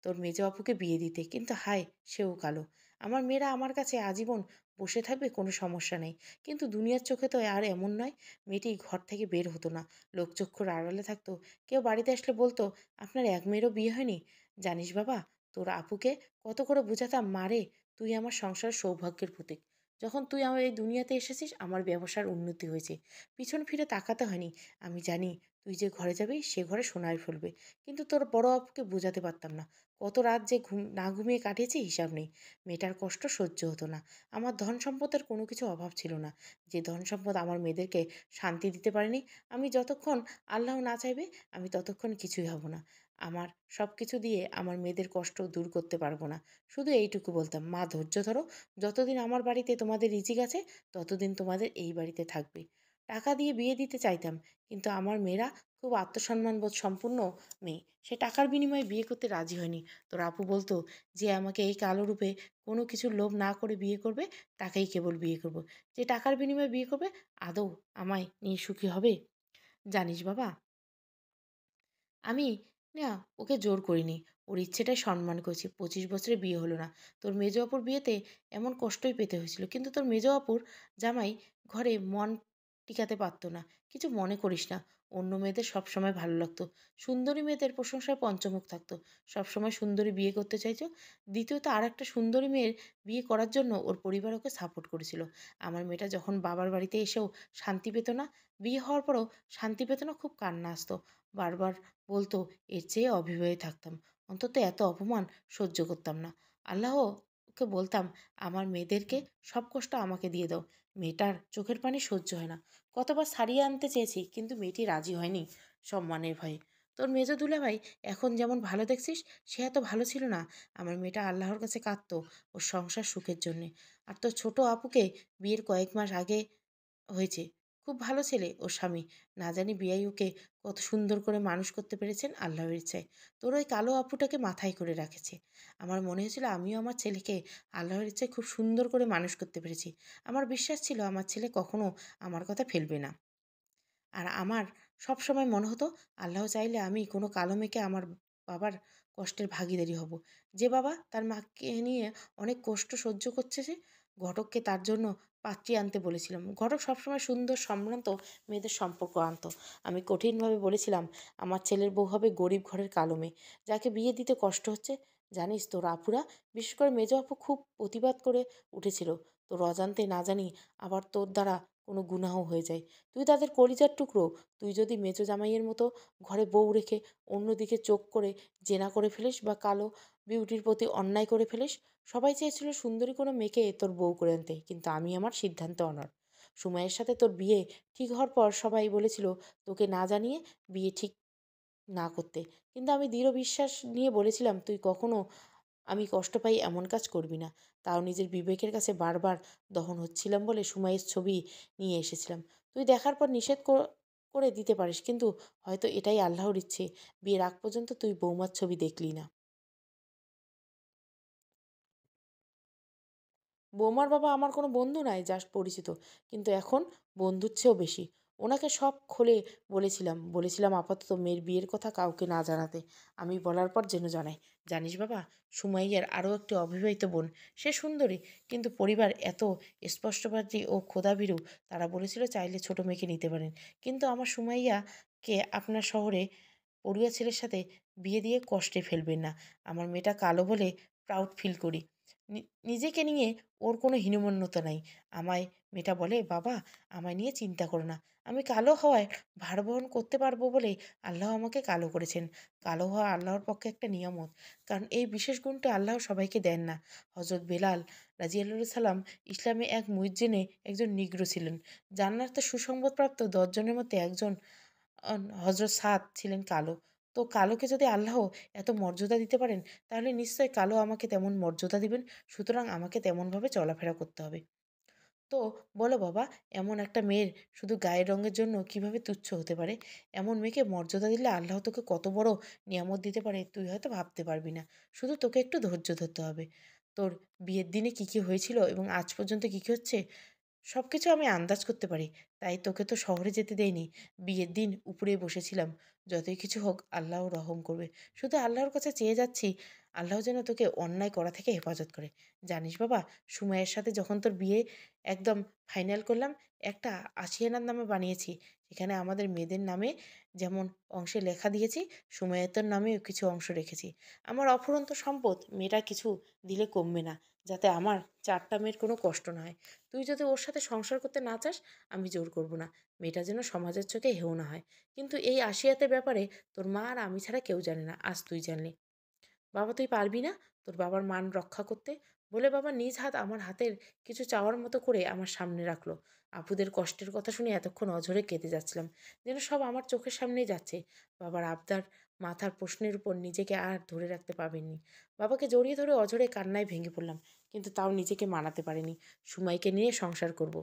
তোর মেজো অপুকে বিয়ে দিতে, কিন্তু হায়, সেও কালো। আমার মেয়েরা আমার কাছে আজীবন বসে থাকবে, কোনো সমস্যা নেই, কিন্তু দুনিয়ার চোখে তো আর এমন নয়। মেয়েটি ঘর থেকে বের হতো না, লোকচক্ষুর আড়ালে থাকতো। কেউ বাড়িতে আসলে বলতো, আপনার এক মেয়েরও বিয়ে হয়নি? জানিস বাবা, তোর আপুকে কত করে বোঝাতাম, মারে তুই আমার সংসারের সৌভাগ্যের প্রতীক। যখন তুই আমার এই দুনিয়াতে এসেছিস, আমার ব্যবসার উন্নতি হয়েছে। পিছন ফিরে তাকাতে হয়নি। আমি জানি তুই যে ঘরে যাবি সে ঘরে সোনায় ফেলবে, কিন্তু তোর বড় আপুকে বোঝাতে পারতাম না। কত রাত যে না ঘুমিয়ে কাটিয়েছি হিসাব নেই। মেয়েটার কষ্ট সহ্য হতো না। আমার ধন সম্পদের কোনো কিছু অভাব ছিল না। যে ধন সম্পদ আমার মেয়েদেরকে শান্তি দিতে পারেনি। আমি যতক্ষণ আল্লাহ না চাইবে, আমি ততক্ষণ কিছুই হব না। আমার সব কিছু দিয়ে আমার মেয়েদের কষ্ট দূর করতে পারবো না। শুধু এইটুকু বলতাম, মা ধৈর্য ধরো, যতদিন আমার বাড়িতে তোমাদের রিজিক আছে ততদিন তোমাদের এই বাড়িতে থাকবে। টাকা দিয়ে বিয়ে দিতে চাইতাম, কিন্তু আমার মেয়েরা খুব আত্মসম্মানবোধ সম্পূর্ণ মেয়ে, সে টাকার বিনিময়ে বিয়ে করতে রাজি হয়নি। তোর আপু বলতো, যে আমাকে এই কালো রূপে কোনো কিছুর লোভ না করে বিয়ে করবে, তাকেই কেবল বিয়ে করব। যে টাকার বিনিময়ে বিয়ে করবে, আদৌ আমায় নিয়ে সুখী হবে? জানিস বাবা, আমি না ওকে জোর করিনি। ওর ইচ্ছেটাই সম্মান করেছি। 25 বছরে বিয়ে হলো না। তোর মেজো অপুর বিয়েতে এমন কষ্টই পেতে হয়েছিল। কিন্তু তোর মেজো অপুর জামাই ঘরে মন টিকাতে পারত না। কিছু মনে করিস না। অন্য মেয়েদের সবসময় ভালো লাগতো। সুন্দরী মেয়েদের প্রশংসায় পঞ্চমুখ থাকতো। সবসময় সুন্দরী বিয়ে করতে চাইতো। দ্বিতীয়ত আরেকটা সুন্দরী মেয়ের বিয়ে করার জন্য ওর পরিবার ওকে সাপোর্ট করেছিল। আমার মেয়েটা যখন বাবার বাড়িতে এসেও শান্তি পেত না, বিয়ে হওয়ার পরেও শান্তি পেত না, খুব কান্না আসতো। বারবার বলতো, এর চেয়ে অবিবাহিত থাকতাম, অন্তত এত অপমান সহ্য করতাম না। আল্লাহকে বলতাম, আমার মেয়েদেরকে সব কষ্ট আমাকে দিয়ে দাও। মেয়েটার চোখের পানি সহ্য হয় না। কতবার সারিয়ে আনতে চেয়েছি, কিন্তু মেয়েটি রাজি হয়নি সম্মানের ভয়ে। তোর মেজো দুলাভাই এখন যেমন ভালো দেখছিস, সে এত ভালো ছিল না। আমার মেয়েটা আল্লাহর কাছে কাঁদতো ওর সংসার সুখের জন্যে। আর তোর ছোট আপুকে বিয়ের কয়েক মাস আগে হয়েছে। খুব ভালো ছেলে ওর স্বামী। না জানি বেয়াই ওকে কত সুন্দর করে মানুষ করতে পেরেছেন আল্লাহর ইচ্ছায়। তোর ওই কালো আপুটাকে মাথায় করে রাখেছে। আমার মনে হয়েছিল আমিও আমার ছেলেকে আল্লাহর ইচ্ছায় খুব সুন্দর করে মানুষ করতে পেরেছি। আমার বিশ্বাস ছিল আমার ছেলে কখনো আমার কথা ফেলবে না। আর আমার সবসময় মনে হতো, আল্লাহ চাইলে আমি কোনো কালো মেয়েকে আমার বাবার কষ্টের ভাগীদারি হব। যে বাবা তার মাকে নিয়ে অনেক কষ্ট সহ্য করছে, সে ঘটককে তার জন্য পাত্রী আনতে বলেছিলাম। ঘটক সবসময় সুন্দর সম্ভ্রান্ত মেয়েদের সম্পর্ক আনতো। আমি কঠিনভাবে বলেছিলাম, আমার ছেলের বউ হবে গরিব ঘরের কালো মেয়ে, যাকে বিয়ে দিতে কষ্ট হচ্ছে। জানিস, তোর আপুরা, বিশেষ করে মেজো আপু, খুব প্রতিবাদ করে উঠেছিল। তোর অজান্তে না জানি আবার তোর দ্বারা কোনো গুনাহ হয়ে যায়। তুই তাদের কলিজার টুকরো। তুই যদি মেজো জামাইয়ের মতো ঘরে বউ রেখে অন্যদিকে চোখ করে জেনা করে ফেলিস, বা কালো বিউটির প্রতি অন্যায় করে ফেলিস। সবাই চেয়েছিল সুন্দরী কোনো মেয়েকে তোর বউ করে আনতে, কিন্তু আমি আমার সিদ্ধান্তে অনড়। সময়ের সাথে তোর বিয়ে ঠিক হওয়ার পর সবাই বলেছিল তোকে না জানিয়ে বিয়ে ঠিক না করতে, কিন্তু আমি দৃঢ় বিশ্বাস নিয়ে বলেছিলাম, তুই কখনো আমি কষ্ট পাই এমন কাজ করবি না। তাও নিজের বিবেকের কাছে বারবার দহন হচ্ছিলাম বলে সুমাইয়ের ছবি নিয়ে এসেছিলাম। তুই দেখার পর নিষেধ করে দিতে পারিস, কিন্তু হয়তো এটাই আল্লাহর ইচ্ছে, বিয়ের আগ পর্যন্ত তুই বৌমার ছবি দেখলি না। বৌমার বাবা আমার কোনো বন্ধু নয়, জাস্ট পরিচিত। কিন্তু এখন বন্ধুর চেয়েও বেশি। ওনাকে সব খুলে বলেছিলাম আপাতত মেয়ের বিয়ের কথা কাউকে না জানাতে। আমি বলার পর যেন জানায়। জানিস বাবা, সুমাইয়ার আরও একটি অবিবাহিত বোন। সে সুন্দরী, কিন্তু পরিবার এত স্পষ্টবাদী ও খোদাভীরু, তারা বলেছিল চাইলে ছোট মেয়েকে নিতে পারেন। কিন্তু আমার সুমাইয়াকে আপনার শহরে পড়ুয়া ছেলের সাথে বিয়ে দিয়ে কষ্টে ফেলবেন না। আমার মেয়েটা কালো বলে প্রাউড ফিল করি। নিজেকে নিয়ে ওর কোনো হীনমন্যতা নাই। আমায় মেয়েটা বলে, বাবা, আমায় নিয়ে চিন্তা করো না। আমি কালো হওয়ায় ভার বহন করতে পারবো বলেই আল্লাহ আমাকে কালো করেছেন। কালো হওয়া আল্লাহর পক্ষে একটা নিয়ামত, কারণ এই বিশেষ গুণটা আল্লাহ সবাইকে দেন না। হজরত বেলাল রাদিয়াল্লাহু সাল্লাম ইসলামে এক মুয়াজ্জিনে একজন নিগ্রো ছিলেন। জান্নাতে সুসংবাদপ্রাপ্ত 10 জনের মধ্যে একজন হজরত সাদ ছিলেন কালো। তো কালোকে যদি আল্লাহ এত মর্যাদা দিতে পারেন, তাহলে নিশ্চয়ই কালো আমাকে তেমন মর্যাদা দিবেন। সুতরাং আমাকে তেমনভাবে চলাফেরা করতে হবে। তো বলো বাবা, এমন একটা মেয়ের শুধু গায়ের রঙের জন্য কিভাবে তুচ্ছ হতে পারে? এমন মেয়েকে মর্যাদা দিলে আল্লাহ তোকে কত বড় নিয়ামত দিতে পারে তুই হয়তো ভাবতে পারবি না। শুধু তোকে একটু ধৈর্য ধরতে হবে। তোর বিয়ের দিনে কি কি হয়েছিল এবং আজ পর্যন্ত কি কি হচ্ছে সব কিছু আমি আন্দাজ করতে পারি। তাই তোকে তো শহরে যেতে দেয়নি। বিয়ের দিন উপরে বসেছিলাম। যতই কিছু হোক আল্লাহ রহম করবে। শুধু আল্লাহর কাছে চেয়ে যাচ্ছি, আল্লাহ যেন তোকে অন্যায় করা থেকে হেফাজত করে। জানিস বাবা, সুমাইয়ের সাথে যখন তোর বিয়ে একদম ফাইনাল করলাম, একটা আশিয়ানার নামে বানিয়েছি। সেখানে আমাদের মেয়েদের নামে যেমন অংশে লেখা দিয়েছি, সুমাইয়াতের নামেও কিছু অংশ রেখেছি। আমার অফুরন্ত সম্পদ, মেয়েটা কিছু দিলে কমবে না, যাতে আমার 4টা মেয়ের কোনো কষ্ট না হয়। তুই যদি ওর সাথে সংসার করতে না চাস, আমি জোর করব না। মেয়েটা যেন সমাজের চোখে হেও না হয়। কিন্তু এই আশিয়াতের ব্যাপারে তোর মা আর আমি ছাড়া কেউ জানে না, আজ তুই জানলি। বাবা তুই পারবি না তোর বাবার মান রক্ষা করতে? বলে বাবা নিজ হাত আমার হাতের কিছু চাওয়ার মতো করে আমার সামনে রাখলো। আপুদের কষ্টের কথা শুনে এতক্ষণ অঝরে কেঁদে যাচ্ছিলাম, যেন সব আমার চোখের সামনেই যাচ্ছে। বাবার আবদার, মাথার প্রশ্নের উপর নিজেকে আর ধরে রাখতে পারেননি। বাবাকে জড়িয়ে ধরে অঝরে কান্নায় ভেঙে পড়লাম, কিন্তু তাও নিজেকে মানাতে পারিনি। সুমাইকে নিয়ে সংসার করব।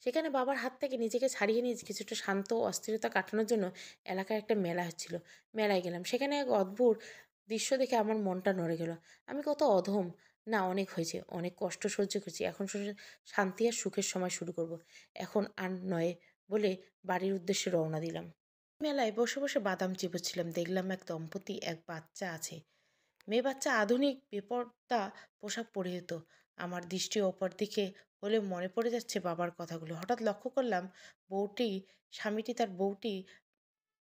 সেখানে বাবার হাত থেকে নিজেকে ছাড়িয়ে নিয়ে কিছুটা শান্ত ও অস্থিরতা কাটানোর জন্য এলাকায় একটা মেলা হচ্ছিল। মেলায় গেলাম, সেখানে এক অদ্ভুত দৃশ্য দেখে আমার মনটা নড়ে গেল। আমি কত অধম! না, অনেক হয়েছে, অনেক কষ্ট সহ্য করছি, এখন শুধু শান্তি আর সুখের সময় শুরু করব। এখন আর নয়, বলে বাড়ির উদ্দেশ্যে রওনা দিলাম। মেলায় বসে বসে বাদাম চিবোচ্ছিলাম, দেখলাম এক দম্পতি, এক বাচ্চা আছে। মেয়ে বাচ্চা আধুনিক বেপরদা পোশাক পরিহিত। আমার দৃষ্টি অপর দিকে হলে মনে পড়ে যাচ্ছে বাবার কথাগুলো। হঠাৎ লক্ষ্য করলাম বউটি স্বামীটি তার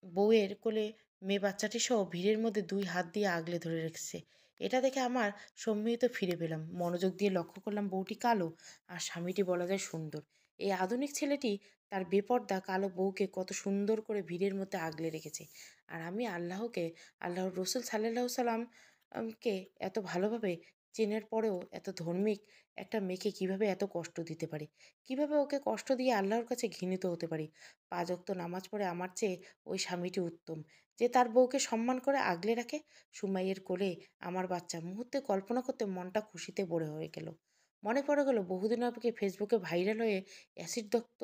বউয়ের কোলে মেয়ে বাচ্চাটি সহ ভিড়ের মধ্যে 2 হাত দিয়ে আগলে ধরে রেখেছে। এটা দেখে আমার সম্মিলিত ফিরে পেলাম। মনোযোগ দিয়ে লক্ষ্য করলাম বউটি কালো আর স্বামীটি বলা যায় সুন্দর। এই আধুনিক ছেলেটি তার বেপর্দা কালো বউকে কত সুন্দর করে ভিড়ের মধ্যে আগলে রেখেছে। আর আমি আল্লাহর রসুল সাল্লাল্লাহু সাল্লাম কে এত ভালোভাবে চেনার পরেও এত ধার্মিক একটা মেয়েকে কিভাবে এত কষ্ট দিতে পারি? কিভাবে ওকে কষ্ট দিয়ে আল্লাহর কাছে ঘৃণিত হতে পারি? 5 ওয়াক্ত নামাজ পড়ে আমার চেয়ে ওই স্বামীটি উত্তম, যে তার বউকে সম্মান করে আগলে রাখে। সুমাইয়ের কোলে আমার বাচ্চা, মুহূর্তে কল্পনা করতে মনটা খুশিতে ভরে হয়ে গেল। মনে পড়ে গেল বহুদিন আগে ফেসবুকে ভাইরাল হয়ে অ্যাসিডদগ্ধ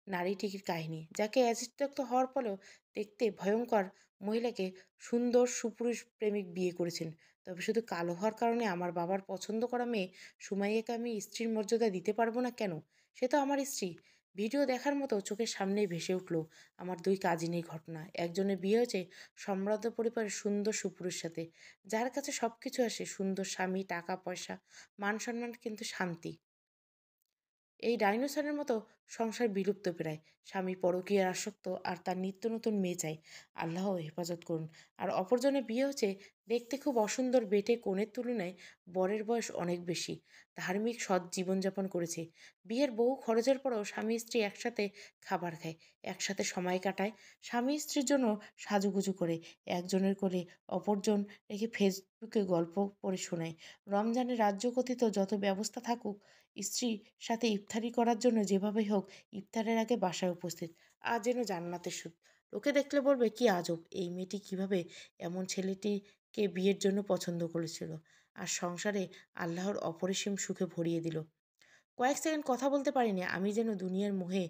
নারীটির কাহিনী, যাকে অ্যাসিডদগ্ধ হওয়ার পরেও দেখতে ভয়ঙ্কর মহিলাকে সুন্দর সুপুরুষ প্রেমিক বিয়ে করেছেন। তবে শুধু কালো হওয়ার কারণে আমার বাবার পছন্দ করা মেয়ে সুমাইয়াকে আমি স্ত্রীর মর্যাদা দিতে পারবো না কেন? সে তো আমার স্ত্রী। ভিডিও দেখার মতো চোখের সামনেই ভেসে উঠল আমার 2 কাজিনের ঘটনা। একজনের বিয়ে হয়েছে সম্ভ্রান্ত পরিবারের সুন্দর সুপুরুষের সাথে, যার কাছে সব কিছু আসে, সুন্দর স্বামী, টাকা পয়সা, মান সম্মান, কিন্তু শান্তি এই ডাইনোসরের মতো সংসার বিলুপ্তপ্রায়। স্বামী পরকীয়ায় আসক্ত আর তার নিত্য নতুন মেয়ে চাই। আল্লাহ হেফাজত করুন। আর অপরজনের বিয়ে হচ্ছে দেখতে খুব অসুন্দর বেটে কনের তুলনায় বরের বয়স অনেক বেশি। ধার্মিক সৎ জীবনযাপন করেছে। বিয়ের বহু খরচের পরেও স্বামী স্ত্রী একসাথে খাবার খায়, একসাথে সময় কাটায়। স্বামী স্ত্রীর জন্য সাজুগুজু করে, একজনের কোলে অপরজন রেখে ফেসবুকে গল্প পড়ে শোনায়। রমজানে রাজ্য কথিত যত ব্যবস্থা থাকুক, স্ত্রী সাথে ইফতারি করার জন্য যেভাবেই হোক ইফতারের আগে বাসায় উপস্থিত। আজ যেন জান্নাতের সুখ। লোকে দেখলে বলবে কি আজব, এই মেয়েটি কিভাবে এমন ছেলেটিকে বিয়ের জন্য পছন্দ করেছিল আর সংসারে আল্লাহর অপরিসীম সুখে ভরিয়ে দিল। কয়েক সেকেন্ড কথা বলতে পারিনি, আমি যেন দুনিয়ার মোহে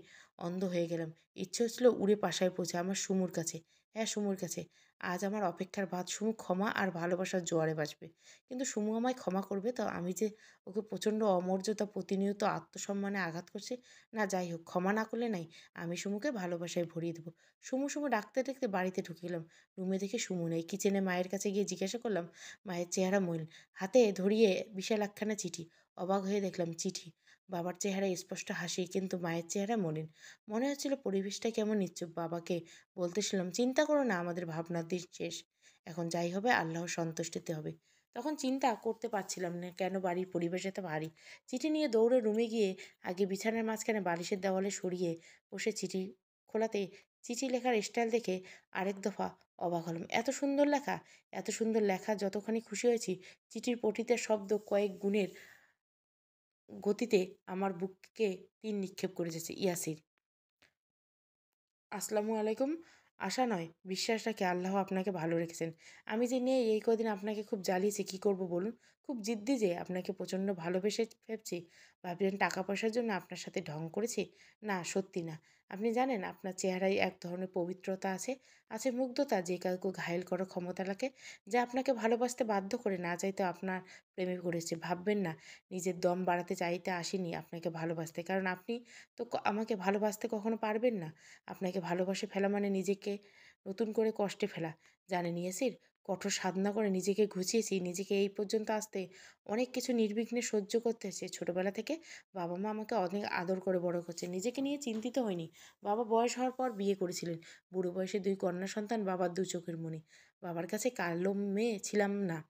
অন্ধ হয়ে গেলাম। ইচ্ছে হচ্ছিল উড়ে পাশায় পৌঁছে আমার সুমুর কাছে। হ্যাঁ, সুমুর কাছে। আজ আমার অপেক্ষার বাদ সুমু ক্ষমা আর ভালোবাসার জোয়ারে বাসবে। কিন্তু সুমু আমায় ক্ষমা করবে তো? আমি যে ওকে প্রচণ্ড অমর্যাদা, প্রতিনিয়ত আত্মসম্মানে আঘাত করছে। না, যাই হোক, ক্ষমা না করলে নাই, আমি সুমুকে ভালোবাসায় ভরিয়ে দেবো। সুমু সুমু ডাকতে ডাকতে বাড়িতে ঢুকে গেলাম। রুমে দেখে সুমু নেই। কিচেনে মায়ের কাছে গিয়ে জিজ্ঞাসা করলাম। মায়ের চেহারা মলিন, হাতে ধরিয়ে বিশাল একখানা চিঠি। অবাক হয়ে দেখলাম চিঠি। বাবার চেহারায় স্পষ্ট হাসি, কিন্তু মায়ের চেহারা মলিন। মনে হচ্ছিল পরিবেশটা কেমন নিশ্চুপ। বাবাকে বলতেছিলাম, চিন্তা করো না, আমাদের ভাবনার দিন শেষ। এখন যাই হবে আল্লাহর সন্তুষ্টিতে হবে। তখন চিন্তা করতে পারছিলাম না কেন বাড়ির পরিবেশ এত ভারী। চিঠি নিয়ে দৌড়ে রুমে গিয়ে আগে বিছানার মাঝখানে বালিশের দেওয়ালে সরিয়ে বসে চিঠি খোলাতে চিঠি লেখার স্টাইল দেখে আরেক দফা অবাক হলাম। এত সুন্দর লেখা! এত সুন্দর লেখা! যতখানি খুশি হয়েছি, চিঠির পঠিতে শব্দ কয়েক গুণের গতিতে আমার বুকে তীর নিক্ষেপ করে যাচ্ছে। ইয়াসির, আসসালামু আলাইকুম। আশা নয়, বিশ্বাস রাখি আল্লাহ আপনাকে ভালো রেখেছেন। আমি যে নেই এই কদিন আপনাকে খুব জ্বালিয়েছি, কী করব বলুন? খুব জিদ্দি যে আপনাকে প্রচণ্ড ভালোবেসে ফেলছি। ভাবলেন টাকা পয়সার জন্য আপনার সাথে ঢং করেছি? না, সত্যি না। আপনি জানেন আপনার চেহারায় এক ধরনের পবিত্রতা আছে, আছে মুগ্ধতা যে কাউকে ঘায়েল করার ক্ষমতা রাখে, যা আপনাকে ভালোবাসতে বাধ্য করে না চাইতেও আপনার প্রেমে পড়েছে। ভাববেন না নিজের দম বাড়াতে চাইতে আসিনি আপনাকে ভালোবাসতে। কারণ আপনি তো আমাকে ভালোবাসতে কখনো পারবেন না। আপনাকে ভালোবাসে ফেলা মানে নিজেকে নতুন করে কষ্টে ফেলা। জানেন ইয়াসির, কঠোর সাধনা করে নিজেকে ঘুচিয়েছি, নিজেকে এই পর্যন্ত আসতে অনেক কিছু নির্বিঘ্নে সহ্য করতে হয়েছে। ছোটবেলা থেকে বাবা-মা আমাকে অনেক আদর করে বড় করেছেন। নিজেকে নিয়ে চিন্তিত হইনি। বাবা বয়স হওয়ার পর বিয়ে করেছিলেন। বুড়ো বয়সে ২ কন্যা সন্তান, বাবার ২ চোখের মণি। বাবার কাছে কালো মেয়ে ছিলাম না।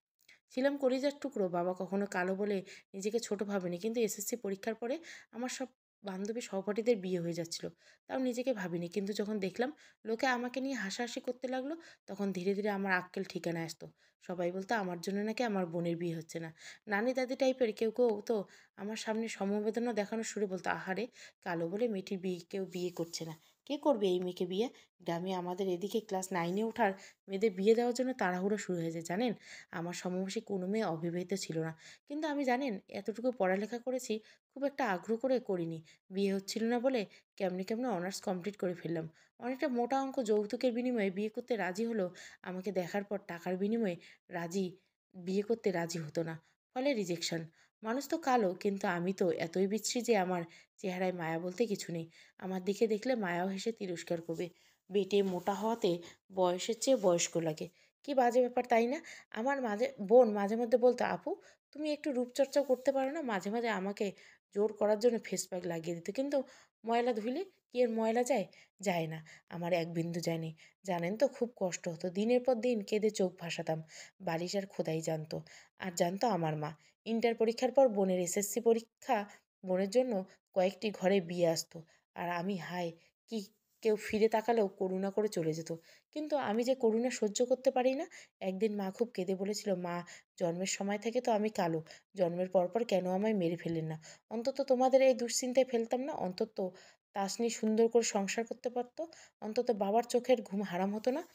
ছিলাম কলিজার টুকরো। বাবা কখনো কালো বলে নিজেকে ছোট ভাবেনি। কিন্তু এসএসসি পরীক্ষার পরে আমার সব বান্ধবী সহপাঠীদের বিয়ে হয়ে যাচ্ছিল। তাও নিজেকে ভাবিনি। কিন্তু যখন দেখলাম লোকে আমাকে নিয়ে হাসাহাসি করতে লাগলো, তখন ধীরে, ধীরে আমার আক্কেল ঠিকানায় আসতো। সবাই বলতো আমার জন্য নাকি আমার বোনের বিয়ে হচ্ছে না। নানি দাদি টাইপের কেউ, কেউ তো আমার সামনে সমবেদনা দেখানোর সুরে বলতো, "আহারে! কালো বলে মেয়েটির বিয়ে কেউ বিয়ে করছে না। কে করবে এই মেয়েকে বিয়ে?" গ্রামে আমাদের এদিকে ক্লাস 9 এ ওঠার মেয়েদের বিয়ে দেওয়ার জন্য তাড়াহুড়ো শুরু হয়ে যায়, জানেন? আমার সমবয়সী কোনো মেয়ে অবিবাহিত ছিল না। কিন্তু আমি জানেন এতটুকু পড়ালেখা করেছি, খুব একটা আগ্রহ করে করিনি। বিয়ে হচ্ছিল না বলে কেমনে, কেমনে অনার্স কমপ্লিট করে ফেললাম। অনেকটা মোটা অঙ্ক যৌতুকের বিনিময়ে বিয়ে করতে রাজি হলেও আমাকে দেখার পর টাকার বিনিময়ে রাজি বিয়ে করতে রাজি হতো না। ফলে রিজেকশন। মানুষ তো কালো, কিন্তু আমি তো এতই বিশ্রী যে আমার চেহারায় মায়া বলতে কিছু নেই। আমার দিকে দেখলে মায়াও হেসে তিরস্কার করবে। বেটে মোটা হওয়াতে বয়সের চেয়ে বয়স্ক লাগে। কি বাজে ব্যাপার, তাই না? আমার বোন মাঝে মধ্যে বলতো, "আপু, তুমি একটু রূপচর্চাও করতে পারো না?" মাঝে, মাঝে আমাকে জোর করার জন্য ফেস প্যাক লাগিয়ে দিত। কিন্তু ময়লা ধুইলে কি এর ময়লা যায়? যায় না। আমার এক বিন্দু যায়নি। জানেন তো খুব কষ্ট হতো। দিনের পর দিন কেঁদে চোখ ভাসাতাম। বালিশ আর খোদাই জানতো। আর জানতো আমার মা। ইন্টার পরীক্ষার পর বোনের এসএসসি পরীক্ষা, বোনের জন্য কয়েকটি ঘরে বিয়ে আসতো। আর আমি হায়! কি কেউ ফিরে তাকালেও করুণা করে চলে যেত। কিন্তু আমি যে করুণা সহ্য করতে পারি না। একদিন মা খুব কেঁদে বলেছিল, "মা, জন্মের সময় থেকে তো আমি কালো। জন্মের পরপর কেন আমায় মেরে ফেললেন না? অন্তত তোমাদের এই দুশ্চিন্তায় ফেলতাম না। অন্তত তাসনি সুন্দর করে সংসার করতে পারত। অন্তত বাবার চোখের ঘুম হারাম হতো না।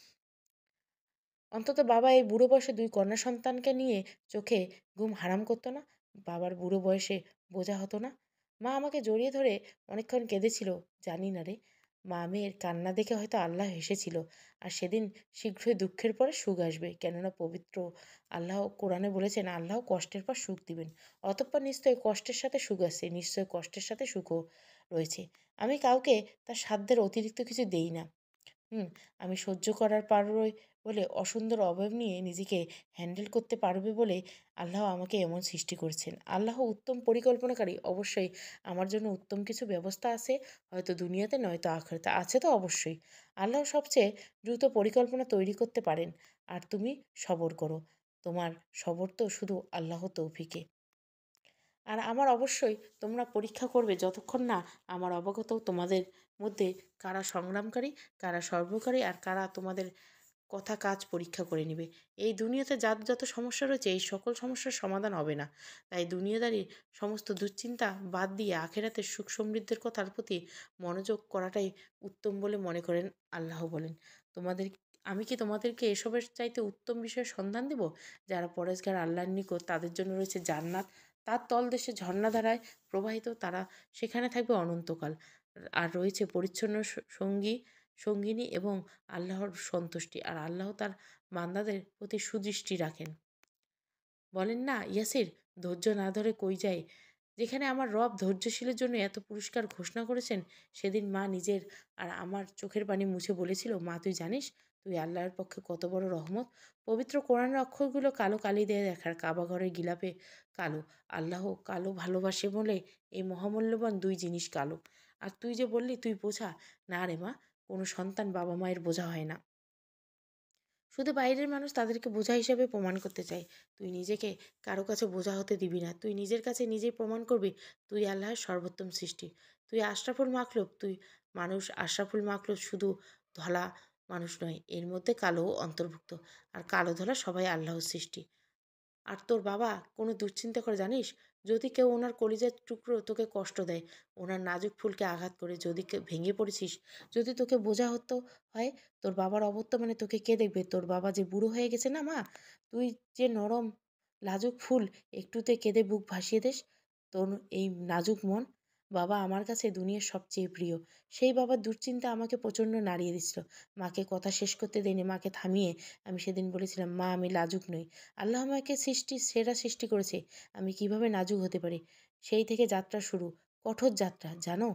অন্তত বাবা এই বুড়ো বয়সে ২ কন্যা সন্তানকে নিয়ে চোখে ঘুম হারাম করতো না। বাবার বুড়ো বয়সে বোঝা হতো না।" মা আমাকে জড়িয়ে ধরে অনেকক্ষণ কেঁদেছিল। জানি না রে, মা মেয়ের কান্না দেখে হয়তো আল্লাহ হেসেছিল। আর সেদিন শীঘ্রই দুঃখের পরে সুখ আসবে। কেননা পবিত্র আল্লাহ কোরআনে বলেছেন, আল্লাহ কষ্টের পর সুখ দিবেন। অতঃপর নিশ্চয়ই কষ্টের সাথে সুখ আছে। নিশ্চয়ই কষ্টের সাথে সুখও রয়েছে। আমি কাউকে তার সাধ্যের অতিরিক্ত কিছু দেই না। হুম, আমি সহ্য করার পারোই বলে অসুন্দর অবয়ব নিয়ে নিজেকে হ্যান্ডেল করতে পারবে বলে আল্লাহ আমাকে এমন সৃষ্টি করেছেন। আল্লাহ উত্তম পরিকল্পনাকারী। অবশ্যই আমার জন্য উত্তম কিছু ব্যবস্থা আছে, হয়তো দুনিয়াতে নয়তো আখিরাতে। আছে তো অবশ্যই। আল্লাহ সবচেয়ে দ্রুত পরিকল্পনা তৈরি করতে পারেন। আর তুমি সবর করো। তোমার সবর তো শুধু আল্লাহ তৌফিকে। আর আমার অবশ্যই তোমরা পরীক্ষা করবে যতক্ষণ না আমার অবগত তোমাদের মধ্যে কারা সংগ্রামকারী, কারা সর্বকারী আর কারা তোমাদের কথা কাজ পরীক্ষা করে নিবে। এই দুনিয়াতে যার যত সমস্যা রয়েছে এই সকল সমস্যার সমাধান হবে না। তাই দুনিয়াদারি সমস্ত দুশ্চিন্তা বাদ দিয়ে আখেরাতের সুখ সমৃদ্ধির কথার প্রতি মনোযোগ করাটাই উত্তম বলে মনে করেন আল্লাহ বলেন। তোমাদের আমি কি তোমাদেরকে এসবের চাইতে উত্তম বিষয়ের সন্ধান দেব? যারা পরেজগার আল্লাহর নিকট তাদের জন্য রয়েছে জান্নাত। তার তলদেশে ঝর্ণাধারায় প্রবাহিত, তারা সেখানে থাকবে অনন্তকাল। আর রয়েছে পরিচ্ছন্ন সঙ্গী সঙ্গিনী এবং আল্লাহর সন্তুষ্টি। আর আল্লাহ তার বান্দাদের প্রতি সুদৃষ্টি রাখেন। বলেন না ইয়াসির, ধৈর্য না ধরে কই যায়? যেখানে আমার রব ধৈর্যশীলের জন্য এত পুরস্কার ঘোষণা করেছেন, সেদিন মা নিজের আর আমার চোখের পানি মুছে বলেছিল, "মা, তুই জানিস তুই আল্লাহর পক্ষে কত বড় রহমত?" পবিত্র কোরআনের অক্ষরগুলো কালো কালি দিয়ে দেখার, কাবা ঘরের গিলাপে কালো। আল্লাহ কালো ভালোবাসে বলে এই মহামূল্যবান ২ জিনিস কালো। আর তুই যে বললি তুই বোঝা, না রে মা, কোনো সন্তান বাবা মায়ের বোঝা হয় না। শুধু বাইরের মানুষ তাদেরকে বোঝা হিসেবে প্রমাণ করতে চায়। তুই নিজেকে কারো কাছে বোঝা হতে দিবি না। তুই নিজের কাছে নিজেই প্রমাণ করবি তুই আল্লাহর সর্বোত্তম সৃষ্টি। তুই আশরাফুল মাখলুক, তুই মানুষ। আশরাফুল মাখলুক শুধু ধলা মানুষ নয়, এর মধ্যে কালোও অন্তর্ভুক্ত। আর কালো ধলা সবাই আল্লাহর সৃষ্টি। আর তোর বাবা কোনো দুশ্চিন্তা করে জানিস? যদি কেউ ওনার কলিজার টুকরো তোকে কষ্ট দেয়, ওনার নাজুক ফুলকে আঘাত করে যদি ভেঙে পড়েছিস, যদি তোকে বোঝা হতো হয় তোর বাবার অবর্তমানে তোকে কে দেখবে? তোর বাবা যে বুড়ো হয়ে গেছে না মা, তুই যে নরম লাজুক ফুল, একটুতে কেঁদে বুক ভাসিয়ে দিস। তোর এই নাজুক মন, বাবা আমার কাছে দুনিয়ার সবচেয়ে প্রিয়। সেই বাবার দুশ্চিন্তা আমাকে প্রচণ্ড নাড়িয়ে দিচ্ছিল। মাকে কথা শেষ করতে দেয়নি, মাকে থামিয়ে আমি সেদিন বলেছিলাম, মা আমি লাজুক নই। আল্লাহ আমাকে সেরা সৃষ্টি করেছে, আমি কিভাবে নাজুক হতে পারি? সেই থেকে যাত্রা শুরু, কঠোর যাত্রা জানো।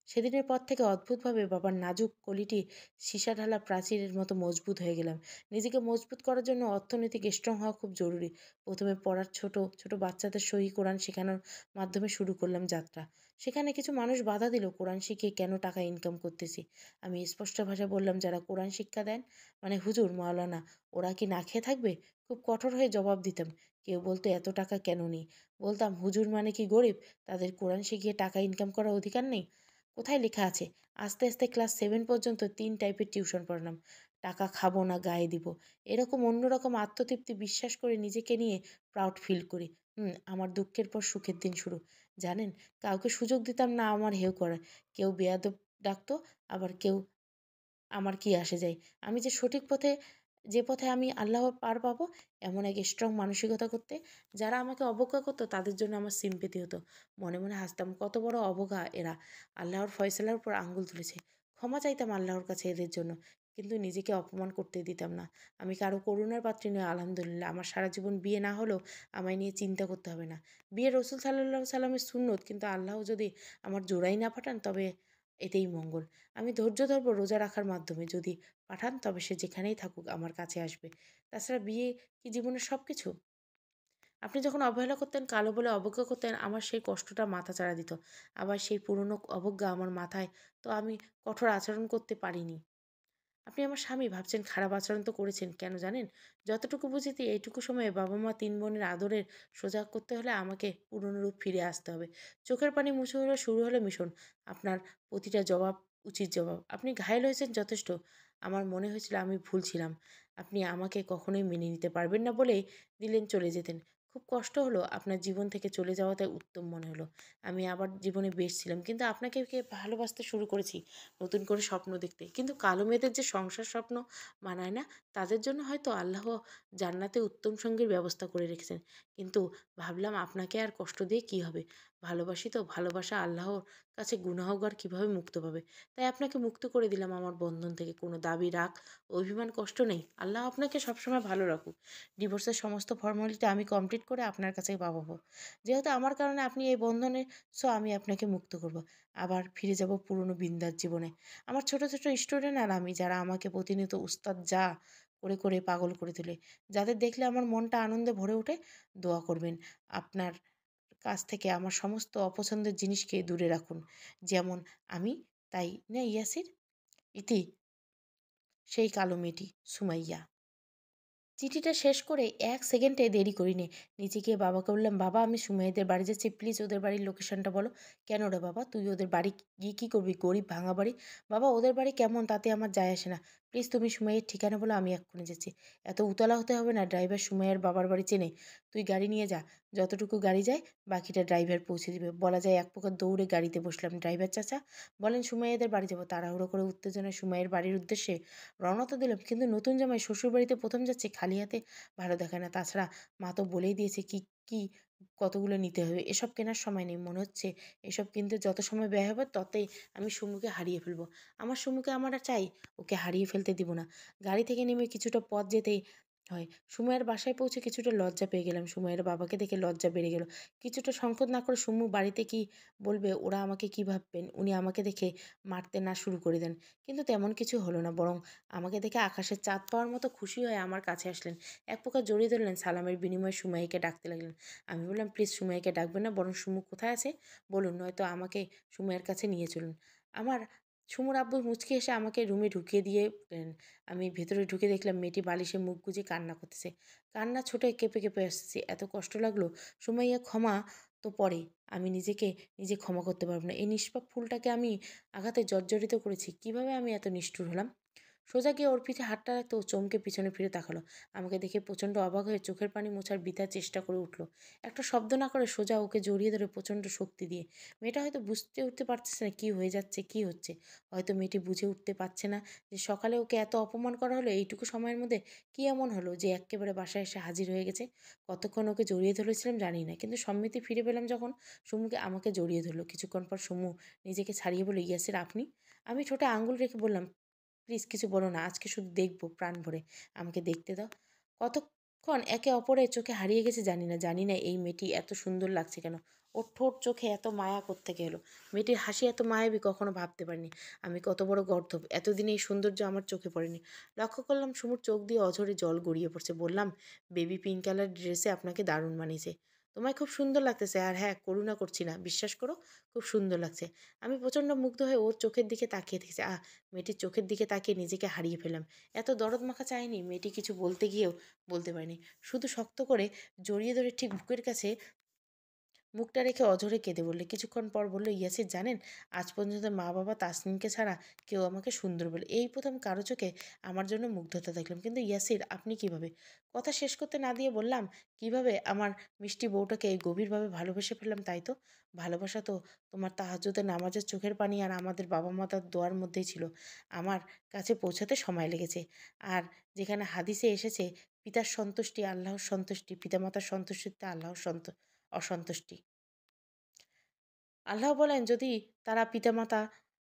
সেদিনের পর থেকে অদ্ভুতভাবে বাবার নাজুক কলিটি সীসা ঢালা প্রাচীরের মতো মজবুত হয়ে গেলাম। নিজেকে মজবুত করার জন্য অর্থনৈতিক স্ট্রং হওয়া খুব জরুরি। প্রথমে পড়ার ছোট ছোট বাচ্চাদের সহি কোরআন শেখানোর মাধ্যমে শুরু করলাম যাত্রা। সেখানে কিছু মানুষ বাধা দিল, কোরআন শিখিয়ে কেন টাকা ইনকাম করতেছি। আমি স্পষ্ট ভাষায় বললাম, যারা কোরআন শিক্ষা দেন মানে হুজুর, মাওলানা, ওরা কি না খেয়ে থাকবে? খুব কঠোর হয়ে জবাব দিতাম। কেউ বলতো এত টাকা কেন নেই? বলতাম, হুজুর মানে কি গরিব? তাদের কোরআন শিখিয়ে টাকা ইনকাম করার অধিকার নেই? কোথায় লেখা আছে? আস্তে আস্তে ক্লাস 7 পর্যন্ত 3 টাইপের টিউশন পড়ালাম। টাকা খাবো না গায়ে দিব, এরকম অন্যরকম আত্মতৃপ্তি বিশ্বাস করে নিজেকে নিয়ে প্রাউড ফিল করি। আমার দুঃখের পর সুখের দিন শুরু। জানেন, কাউকে সুযোগ দিতাম না আমার হেয় করার। কেউ বেয়াদব ডাকতো, আবার কেউ আমার কি আসে যায়। আমি যে সঠিক পথে, যে পথে আমি আল্লাহর পার পাবো, এমন এক স্ট্রং মানসিকতা করতে। যারা আমাকে অবজ্ঞা করতো তাদের জন্য আমার সিম্পেথি হতো। মনে মনে হাসতাম, কত বড় অবজ্ঞা এরা, আল্লাহর ফয়সালার উপর আঙ্গুল তুলেছে। ক্ষমা চাইতাম আল্লাহর কাছে এদের জন্য, কিন্তু নিজেকে অপমান করতে দিতাম না। আমি কারো করুণার পাত্রী নই, আলহামদুলিল্লাহ। আমার সারা জীবন বিয়ে না হলেও আমায় নিয়ে চিন্তা করতে হবে না। বিয়ে রসুল সাল্লাহ সাল্লামের সুন্নত, কিন্তু আল্লাহ যদি আমার জোড়াই না পাঠান তবে এতেই মঙ্গল। আমি ধৈর্য ধরবো রোজা রাখার মাধ্যমে, যদি পাঠান তবে সে যেখানেই থাকুক আমার কাছে আসবে। তাছাড়া বিয়ে কি জীবনের সব কিছু? আপনি যখন অবহেলা করতেন, কালো বলে অবজ্ঞা করতেন, আমার সেই কষ্টটা মাথাচাড়া দিত। আবার সেই পুরনো অবজ্ঞা আমার মাথায়, তো আমি কঠোর আচরণ করতে পারিনি। আপনি আমার স্বামী, ভাবছেন খারাপ আচরণ তো করেছেন, কেন জানেন? যতটুকু বুঝেছি এইটুকু সময়ে বাবা মা 3 বোনের আদরের সোজা করতে হলে আমাকে পুরনো রূপ ফিরে আসতে হবে। চোখের পানি মুছে হলে শুরু হলো মিশন। আপনার প্রতিটা জবাব উচিত জবাব। আপনি ঘায়েল হয়েছেন যথেষ্ট। আমার মনে হয়েছিল আমি ভুল ছিলাম। আপনি আমাকে কখনোই মেনে নিতে পারবেন না বলেই দিলেন চলে যেতেন। খুব কষ্ট হলো, আপনার জীবন থেকে চলে যাওয়াটাই উত্তম মনে হলো। আমি আবার জীবনে বেশ ছিলাম, কিন্তু আপনাকে ভালোবাসতে শুরু করেছি, নতুন করে স্বপ্ন দেখতে। কিন্তু কালো মেয়েদের যে সংসার স্বপ্ন মানায় না, তাদের জন্য হয়তো আল্লাহ জান্নাতে উত্তম সঙ্গীর ব্যবস্থা করে রেখেছেন। কিন্তু ভাবলাম আপনাকে আর কষ্ট দিয়ে কী হবে? ভালোবাসি তো, ভালোবাসা আল্লাহর কাছে গুনাহগার কীভাবে মুক্ত পাবে? তাই আপনাকে মুক্ত করে দিলাম আমার বন্ধন থেকে। কোনো দাবি, রাগ, অভিমান, কষ্ট নেই। আল্লাহ আপনাকে সবসময় ভালো রাখুক। ডিভোর্সের সমস্ত ফর্মালিটি আমি কমপ্লিট করে আপনার কাছে পাঠাবো। যেহেতু আমার কারণে আপনি এই বন্ধনে, সো আমি আপনাকে মুক্ত করব। আবার ফিরে যাব পুরনো বিন্দাস জীবনে। আমার ছোট ছোট স্টুডেন্ট আর আমি, যারা আমাকে প্রতিনিয়ত উস্তাদ যা করে করে পাগল করে তোলে, যাদের দেখলে আমার মনটা আনন্দে ভরে ওঠে, দোয়া করবেন আপনার কাছ থেকে আমার সমস্ত অপছন্দের জিনিসকে দূরে রাখুন। যেমন আমি, তাই না ইয়াসির? ইতি, সেই কালো মেয়েটি, সুমাইয়া। চিঠিটা শেষ করে ১ সেকেন্ডে দেরি করিনি। নিচে গিয়ে বাবাকে বললাম, বাবা আমি সুমাইয়াদের বাড়ি যাচ্ছি, প্লিজ ওদের বাড়ির লোকেশনটা বলো। কেন রে বাবা, তুই ওদের বাড়ি গিয়ে কী করবি? গরিব ভাঙা বাড়ি। বাবা ওদের বাড়ি কেমন তাতে আমার যায় আসে না। প্লিজ তুমি সুমাইয়ের ঠিকানা বলো, আমি এক্ষুনি যাচ্ছি। এত উতলা হতে হবে না, ড্রাইভার সুমাইয়ার বাবার বাড়ি চেনে। তুই গাড়ি নিয়ে যা, যতটুকু গাড়ি যায় বাকিটা ড্রাইভার পৌঁছে দিবে। বলা যায় এক প্রকার দৌড়ে গাড়িতে বসলাম। ড্রাইভার চাচা বলেন সুমাইয়াদের বাড়ি যাবো। তাড়াহুড়ো করে উত্তেজনায় সুমাইয়ের বাড়ির উদ্দেশ্যে রওনা তো দিলাম, কিন্তু নতুন জামাই শ্বশুরবাড়িতে প্রথম যাচ্ছি, খালি হাতে ভালো দেখায় না। তাছাড়া মা তো বলেই দিয়েছে কি কতগুলো নিতে হবে। এসব কেনার সময় নেই। মনে হচ্ছে এসব কিনতে যত সময় ব্যয় হবে ততই আমি সুমুকে হারিয়ে ফেলবো। আমার সুমুকে আমার আর চাই, ওকে হারিয়ে ফেলতে দিব না। গাড়ি থেকে নেমে কিছুটা পথ যেতেই হয়। সুমাইয়ের বাসায় পৌঁছে কিছুটা লজ্জা পেয়ে গেলাম। সুমাইয়ের বাবাকে দেখে লজ্জা বেড়ে গেল। কিছুটা সংকোচ না করে সুমু বাড়িতে কি বলবে, ওরা আমাকে কি ভাববেন, উনি আমাকে দেখে মারতে না শুরু করে দেন। কিন্তু তেমন কিছু হলো না, বরং আমাকে দেখে আকাশের চাঁদ পাওয়ার মতো খুশি হয়ে আমার কাছে আসলেন। এক প্রকার জড়িয়ে ধরলেন, সালামের বিনিময়ে সুমাইকে ডাকতে লাগলেন। আমি বললাম, প্লিজ সুমাইকে ডাকবেন না, বরং সুমু কোথায় আছে বলুন, নয়তো আমাকে সুমাইয়ের কাছে নিয়ে চলুন। আমার সুমুর আব্বু মুচকি এসে আমাকে রুমে ঢুকিয়ে দিয়ে গেলেন। আমি ভেতরে ঢুকে দেখলাম মেয়েটি বালিশে মুখ গুজে কান্না করতেছে। কান্না ছোটে কেঁপে কেঁপে আসছে। এত কষ্ট লাগলো। সুমাইয়া ক্ষমা তো পরে, আমি নিজেকে নিজে ক্ষমা করতে পারবো না। এই নিষ্পাপ ফুলটাকে আমি আঘাতে জর্জরিত করেছি। কিভাবে আমি এত নিষ্ঠুর হলাম? সোজা গিয়ে ওর পিঠে হাতটা রাখতে ও চমকে পিছনে ফিরে তাকালো। আমাকে দেখে প্রচণ্ড অবাক হয়ে চোখের পানি মোছার বৃথা চেষ্টা করে উঠল। একটা শব্দ না করে সোজা ওকে জড়িয়ে ধরে প্রচণ্ড শক্তি দিয়ে। মেয়েটা হয়তো বুঝতে উঠতে পারতেছে না কী হয়ে যাচ্ছে, কী হচ্ছে। হয়তো মেয়েটি বুঝে উঠতে পারছে না যে সকালে ওকে এত অপমান করা হলো, এইটুকু সময়ের মধ্যে কী এমন হলো যে এক্কেবারে বাসায় এসে হাজির হয়ে গেছে। কতক্ষণ ওকে জড়িয়ে ধরেছিলাম জানি না, কিন্তু সম্মতি ফিরে পেলাম যখন, সুমুকে আমাকে জড়িয়ে ধরলো। কিছুক্ষণ পর সুমু নিজেকে ছাড়িয়ে বলল, ইয়াসির আপনি? আমি ঠোঁটে আঙুল রেখে বললাম, প্লিজ কিছু বলো না, আজকে শুধু দেখবো প্রাণ ভরে, আমাকে দেখতে দাও। কতক্ষণ একে অপরের চোখে হারিয়ে গেছে জানি না, জানি না এই মেয়েটি এত সুন্দর লাগছে কেন, ওর ঠোঁট চোখে এত মায়া কোত্থেকে এলো। মেয়েটির হাসি এত মায়াবী কখনো ভাবতে পারিনি। আমি কত বড় গর্দভ, এতদিনে এই সৌন্দর্য আমার চোখে পড়েনি। লক্ষ্য করলাম সুমুর চোখ দিয়ে অঝরে জল গড়িয়ে পড়ছে। বললাম, বেবি পিঙ্ক কালার ড্রেসে আপনাকে দারুণ মানিয়েছে। তোমায় খুব সুন্দর লাগতেছে। আর হ্যাঁ, করুণা করছি না, বিশ্বাস করো, খুব সুন্দর লাগছে। আমি প্রচণ্ড মুগ্ধ হয়ে ওর চোখের দিকে তাকিয়ে থেকেছি। মেয়েটির চোখের দিকে তাকিয়ে নিজেকে হারিয়ে ফেললাম। এত দরদ মাখা চায়নি, মেয়েটি কিছু বলতে গিয়েও বলতে পারেনি। শুধু শক্ত করে জড়িয়ে ধরে ঠিক বুকের কাছে মুখটা রেখে অঝরে কেঁদে বললে। কিছুক্ষণ পর বলল, ইয়াসির জানেন, আজ পর্যন্ত মা বাবা তাসনিমকে ছাড়া কেউ আমাকে সুন্দর বলে। এই প্রথম কারো চোখে আমার জন্য মুগ্ধতা দেখলাম। কিন্তু ইয়াসির আপনি কিভাবে? কথা শেষ করতে না দিয়ে বললাম, কিভাবে আমার মিষ্টি বউটাকে গভীরভাবে ভালোবেসে ফেললাম তাই তো। ভালোবাসা তো তোমার তাহাজ্জুদের নামাজের চোখের পানি আর আমাদের বাবা মাতার দোয়ার মধ্যেই ছিল। আমার কাছে পৌঁছাতে সময় লেগেছে। আর যেখানে হাদিসে এসেছে, পিতার সন্তুষ্টি আল্লাহর সন্তুষ্টি, পিতামাতার সন্তুষ্টিতে আল্লাহর অসন্তুষ্টি। আল্লাহ বলেন, যদি তারা পিতামাতা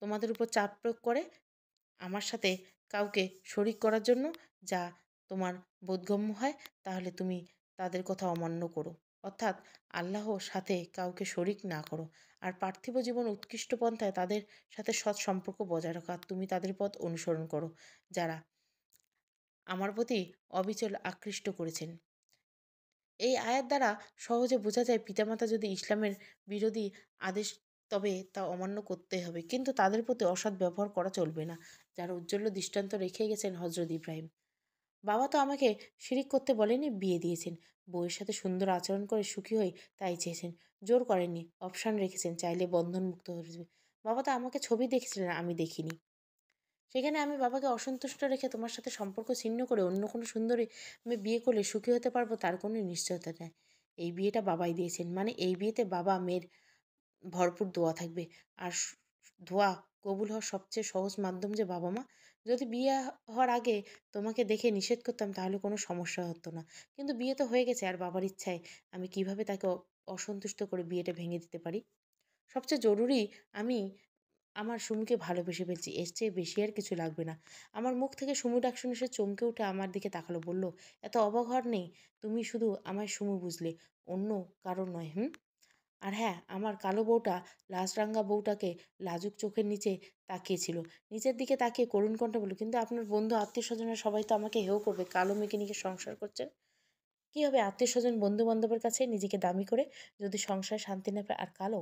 তোমাদের উপর চাপ প্রয়োগ করে আমার সাথে কাউকে শরিক করার জন্য, যা তোমার বোধগম্য হয়, তাহলে তুমি তাদের কথা অমান্য করো। অর্থাৎ আল্লাহর সাথে কাউকে শরিক না করো। আর পার্থিব জীবন উৎকৃষ্ট পন্থায় তাদের সাথে সৎ সম্পর্ক বজায় রাখো। আর তুমি তাদের পথ অনুসরণ করো, যারা আমার প্রতি অবিচল আকৃষ্ট করেছেন। এই আয়াত দ্বারা সহজে বোঝা যায়, পিতামাতা যদি ইসলামের বিরোধী আদেশ, তবে তা অমান্য করতে হবে, কিন্তু তাদের প্রতি অসৎ ব্যবহার করা চলবে না, যার উজ্জ্বল দৃষ্টান্ত রেখে গেছেন হজরত ইব্রাহিম। বাবা তো আমাকে শিরিক করতে বলেনি, বিয়ে দিয়েছেন। বউয়ের সাথে সুন্দর আচরণ করে সুখী হই তাই চেয়েছেন, জোর করেননি, অপশান রেখেছেন, চাইলে বন্ধনমুক্ত হয়ে। বাবা তো আমাকে ছবি দেখেছিলেন, আমি দেখিনি। সেখানে আমি বাবাকে অসন্তুষ্ট রেখে তোমার সাথে সম্পর্ক ছিন্ন করে অন্য কোনো সুন্দরী মেয়ে বিয়ে করলে সুখী হতে পারবো, তার কোনো নিশ্চয়তা নেই। এই বিয়েটা বাবাই দিয়েছেন, মানে এই বিয়েতে বাবা মেয়ের ভরপুর দোয়া থাকবে। আর দোয়া কবুল হওয়ার সবচেয়ে সহজ মাধ্যম যে বাবা মা। যদি বিয়ে হওয়ার আগে তোমাকে দেখে নিষেধ করতাম তাহলে কোনো সমস্যা হতো না, কিন্তু বিয়ে তো হয়ে গেছে, আর বাবার ইচ্ছায় আমি কিভাবে তাকে অসন্তুষ্ট করে বিয়েটা ভেঙে দিতে পারি। সবচেয়ে জরুরি, আমি আমার সুমিকে ভালোবেসে ফেলছি, এর চেয়ে বেশি আর কিছু লাগবে না। আমার মুখ থেকে সুমু ডাক শুনে সে চমকে উঠে আমার দিকে তাকালো, বলল, এত অবাক হওয়ার নেই, তুমি শুধু আমায় সুমু বুঝলে, অন্য কারণ নয়। আর হ্যাঁ, আমার কালো বউটা লাজরাঙা বউটাকে লাজুক চোখের নিচে তাকিয়েছিল, নিচের দিকে তাকিয়ে করুণ কণ্ঠে বলল, কিন্তু আপনার বন্ধু আত্মীয় স্বজনরা সবাই তো আমাকে হেয় করবে, কালো মেয়েকে নিয়ে সংসার করছেন। কী হবে আত্মীয় স্বজন বন্ধু বান্ধবের কাছে নিজেকে দামি করে, যদি সংসারে শান্তি না পায়? আর কালো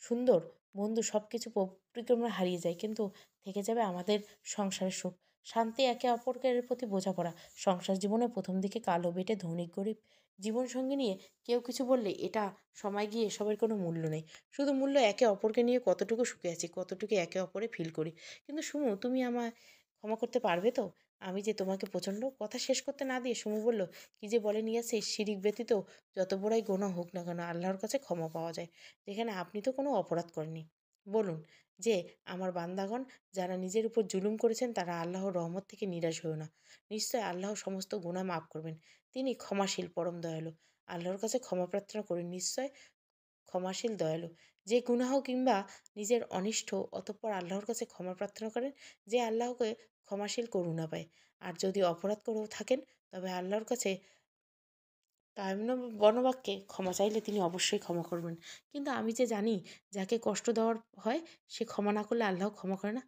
সুন্দর বন্ধু সব কিছু পরিক্রমা হারিয়ে যায়, কিন্তু থেকে যাবে আমাদের সংসারের সুখ, শান্তি, একে অপরের প্রতি বোঝাপড়া। সংসার জীবনে প্রথম দিকে কালো বেটে ধনিক গরিব জীবনসঙ্গী নিয়ে কেউ কিছু বললে, এটা সময় গিয়ে এসবের কোনো মূল্য নেই। শুধু মূল্য একে অপরকে নিয়ে কতটুকু সুখে আছি, কতটুকু একে অপরে ফিল করি। কিন্তু সুমু, তুমি আমায় ক্ষমা করতে পারবে তো? আমি যে তোমাকে প্রচণ্ড, কথা শেষ করতে না দিয়ে সুমু বলল, কি যে বলে নিয়ে আসে, শিরিক ব্যতীত যত বড়াই গোনা হোক না কেন আল্লাহর কাছে ক্ষমা পাওয়া যায়, যেখানে আপনি তো কোনো অপরাধ করেননি। বলুন যে, আমার বান্দাগণ যারা নিজের উপর জুলুম করেছেন, তারা আল্লাহর রহমত থেকে নিরাশ হয়েও না। নিশ্চয় আল্লাহ সমস্ত গুনাহ মাফ করবেন। তিনি ক্ষমাশীল, পরম দয়ালু। আল্লাহর কাছে ক্ষমা প্রার্থনা করুন, নিশ্চয় ক্ষমাশীল, দয়ালু। যে গুনাহ কিংবা নিজের অনিষ্ট, অতঃপর আল্লাহর কাছে ক্ষমা প্রার্থনা করেন, যে আল্লাহকে ক্ষমাশীল, করুণা পায়। আর যদি অপরাধ করেও থাকেন, তবে আল্লাহর কাছে কায়মন বনবাক্যে ক্ষমা চাইলে তিনি অবশ্যই ক্ষমা করবেন। কিন্তু আমি যে জানি, যাকে কষ্ট দেওয়ার হয় সে ক্ষমা না করলে আল্লাহ ক্ষমা করে না।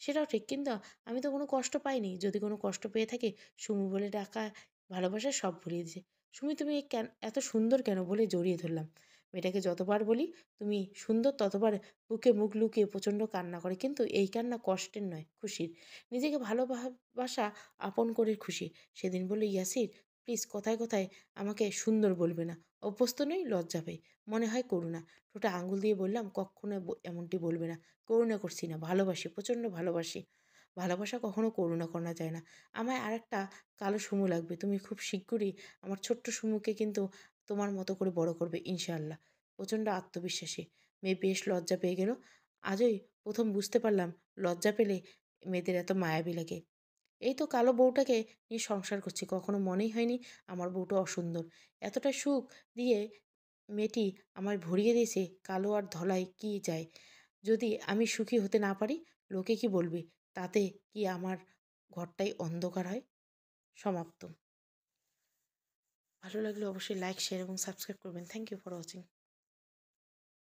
সেটাও ঠিক, কিন্তু আমি তো কোনো কষ্ট পাইনি। যদি কোনো কষ্ট পেয়ে থাকি, সুমি বলে ডাকা ভালোবাসা সব ভুলিয়ে দিয়েছে। সুমি, তুমি এত সুন্দর কেন বলে জড়িয়ে ধরলাম। মেয়েটাকে যতবার বলি তুমি সুন্দর, ততবার বুকে মুখ লুকিয়ে প্রচণ্ড কান্না করে, কিন্তু এই কান্না কষ্টের নয়, খুশির। নিজেকে ভালোবাসা আপন করে খুশি। সেদিন বলল, ইয়াসির প্লিজ কথায় কথায় আমাকে সুন্দর বলবে না। অভ্যস্ত নই, লজ্জা পাই, মনে হয় করুণা। ঠোঁটে আঙুল দিয়ে বললাম, কক্ষনো এমনটি বলবে না। করুণা করছি না, ভালোবাসি, প্রচণ্ড ভালোবাসি। ভালোবাসা কখনো করুণা করা যায় না। আমায় আরেকটা কালো সুমু লাগবে। তুমি খুব শিগগিরই আমার ছোট্ট সুমুকে কিন্তু তোমার মতো করে বড় করবে ইনশাআল্লাহ। প্রচণ্ড আত্মবিশ্বাসী। মেয়ে বেশ লজ্জা পেয়ে গেল। আজই প্রথম বুঝতে পারলাম লজ্জা পেলে মেয়েদের এত মায়াবী লাগে। এই তো কালো বউটাকে নিয়ে সংসার করছি। কখনো মনেই হয়নি আমার বউটা অসুন্দর। এতটা সুখ দিয়ে মেয়েটি আমায় ভরিয়ে দিয়েছে, কালো আর ধলায় কি যায়? যদি আমি সুখী হতে না পারি, লোকে কি বলবে? তাতে কি আমার ঘরটাই অন্ধকার হয়? সমাপ্ত। ভালো লাগলে অবশ্যই লাইক, শেয়ার এবং সাবস্ক্রাইব করবেন। Thank you for watching.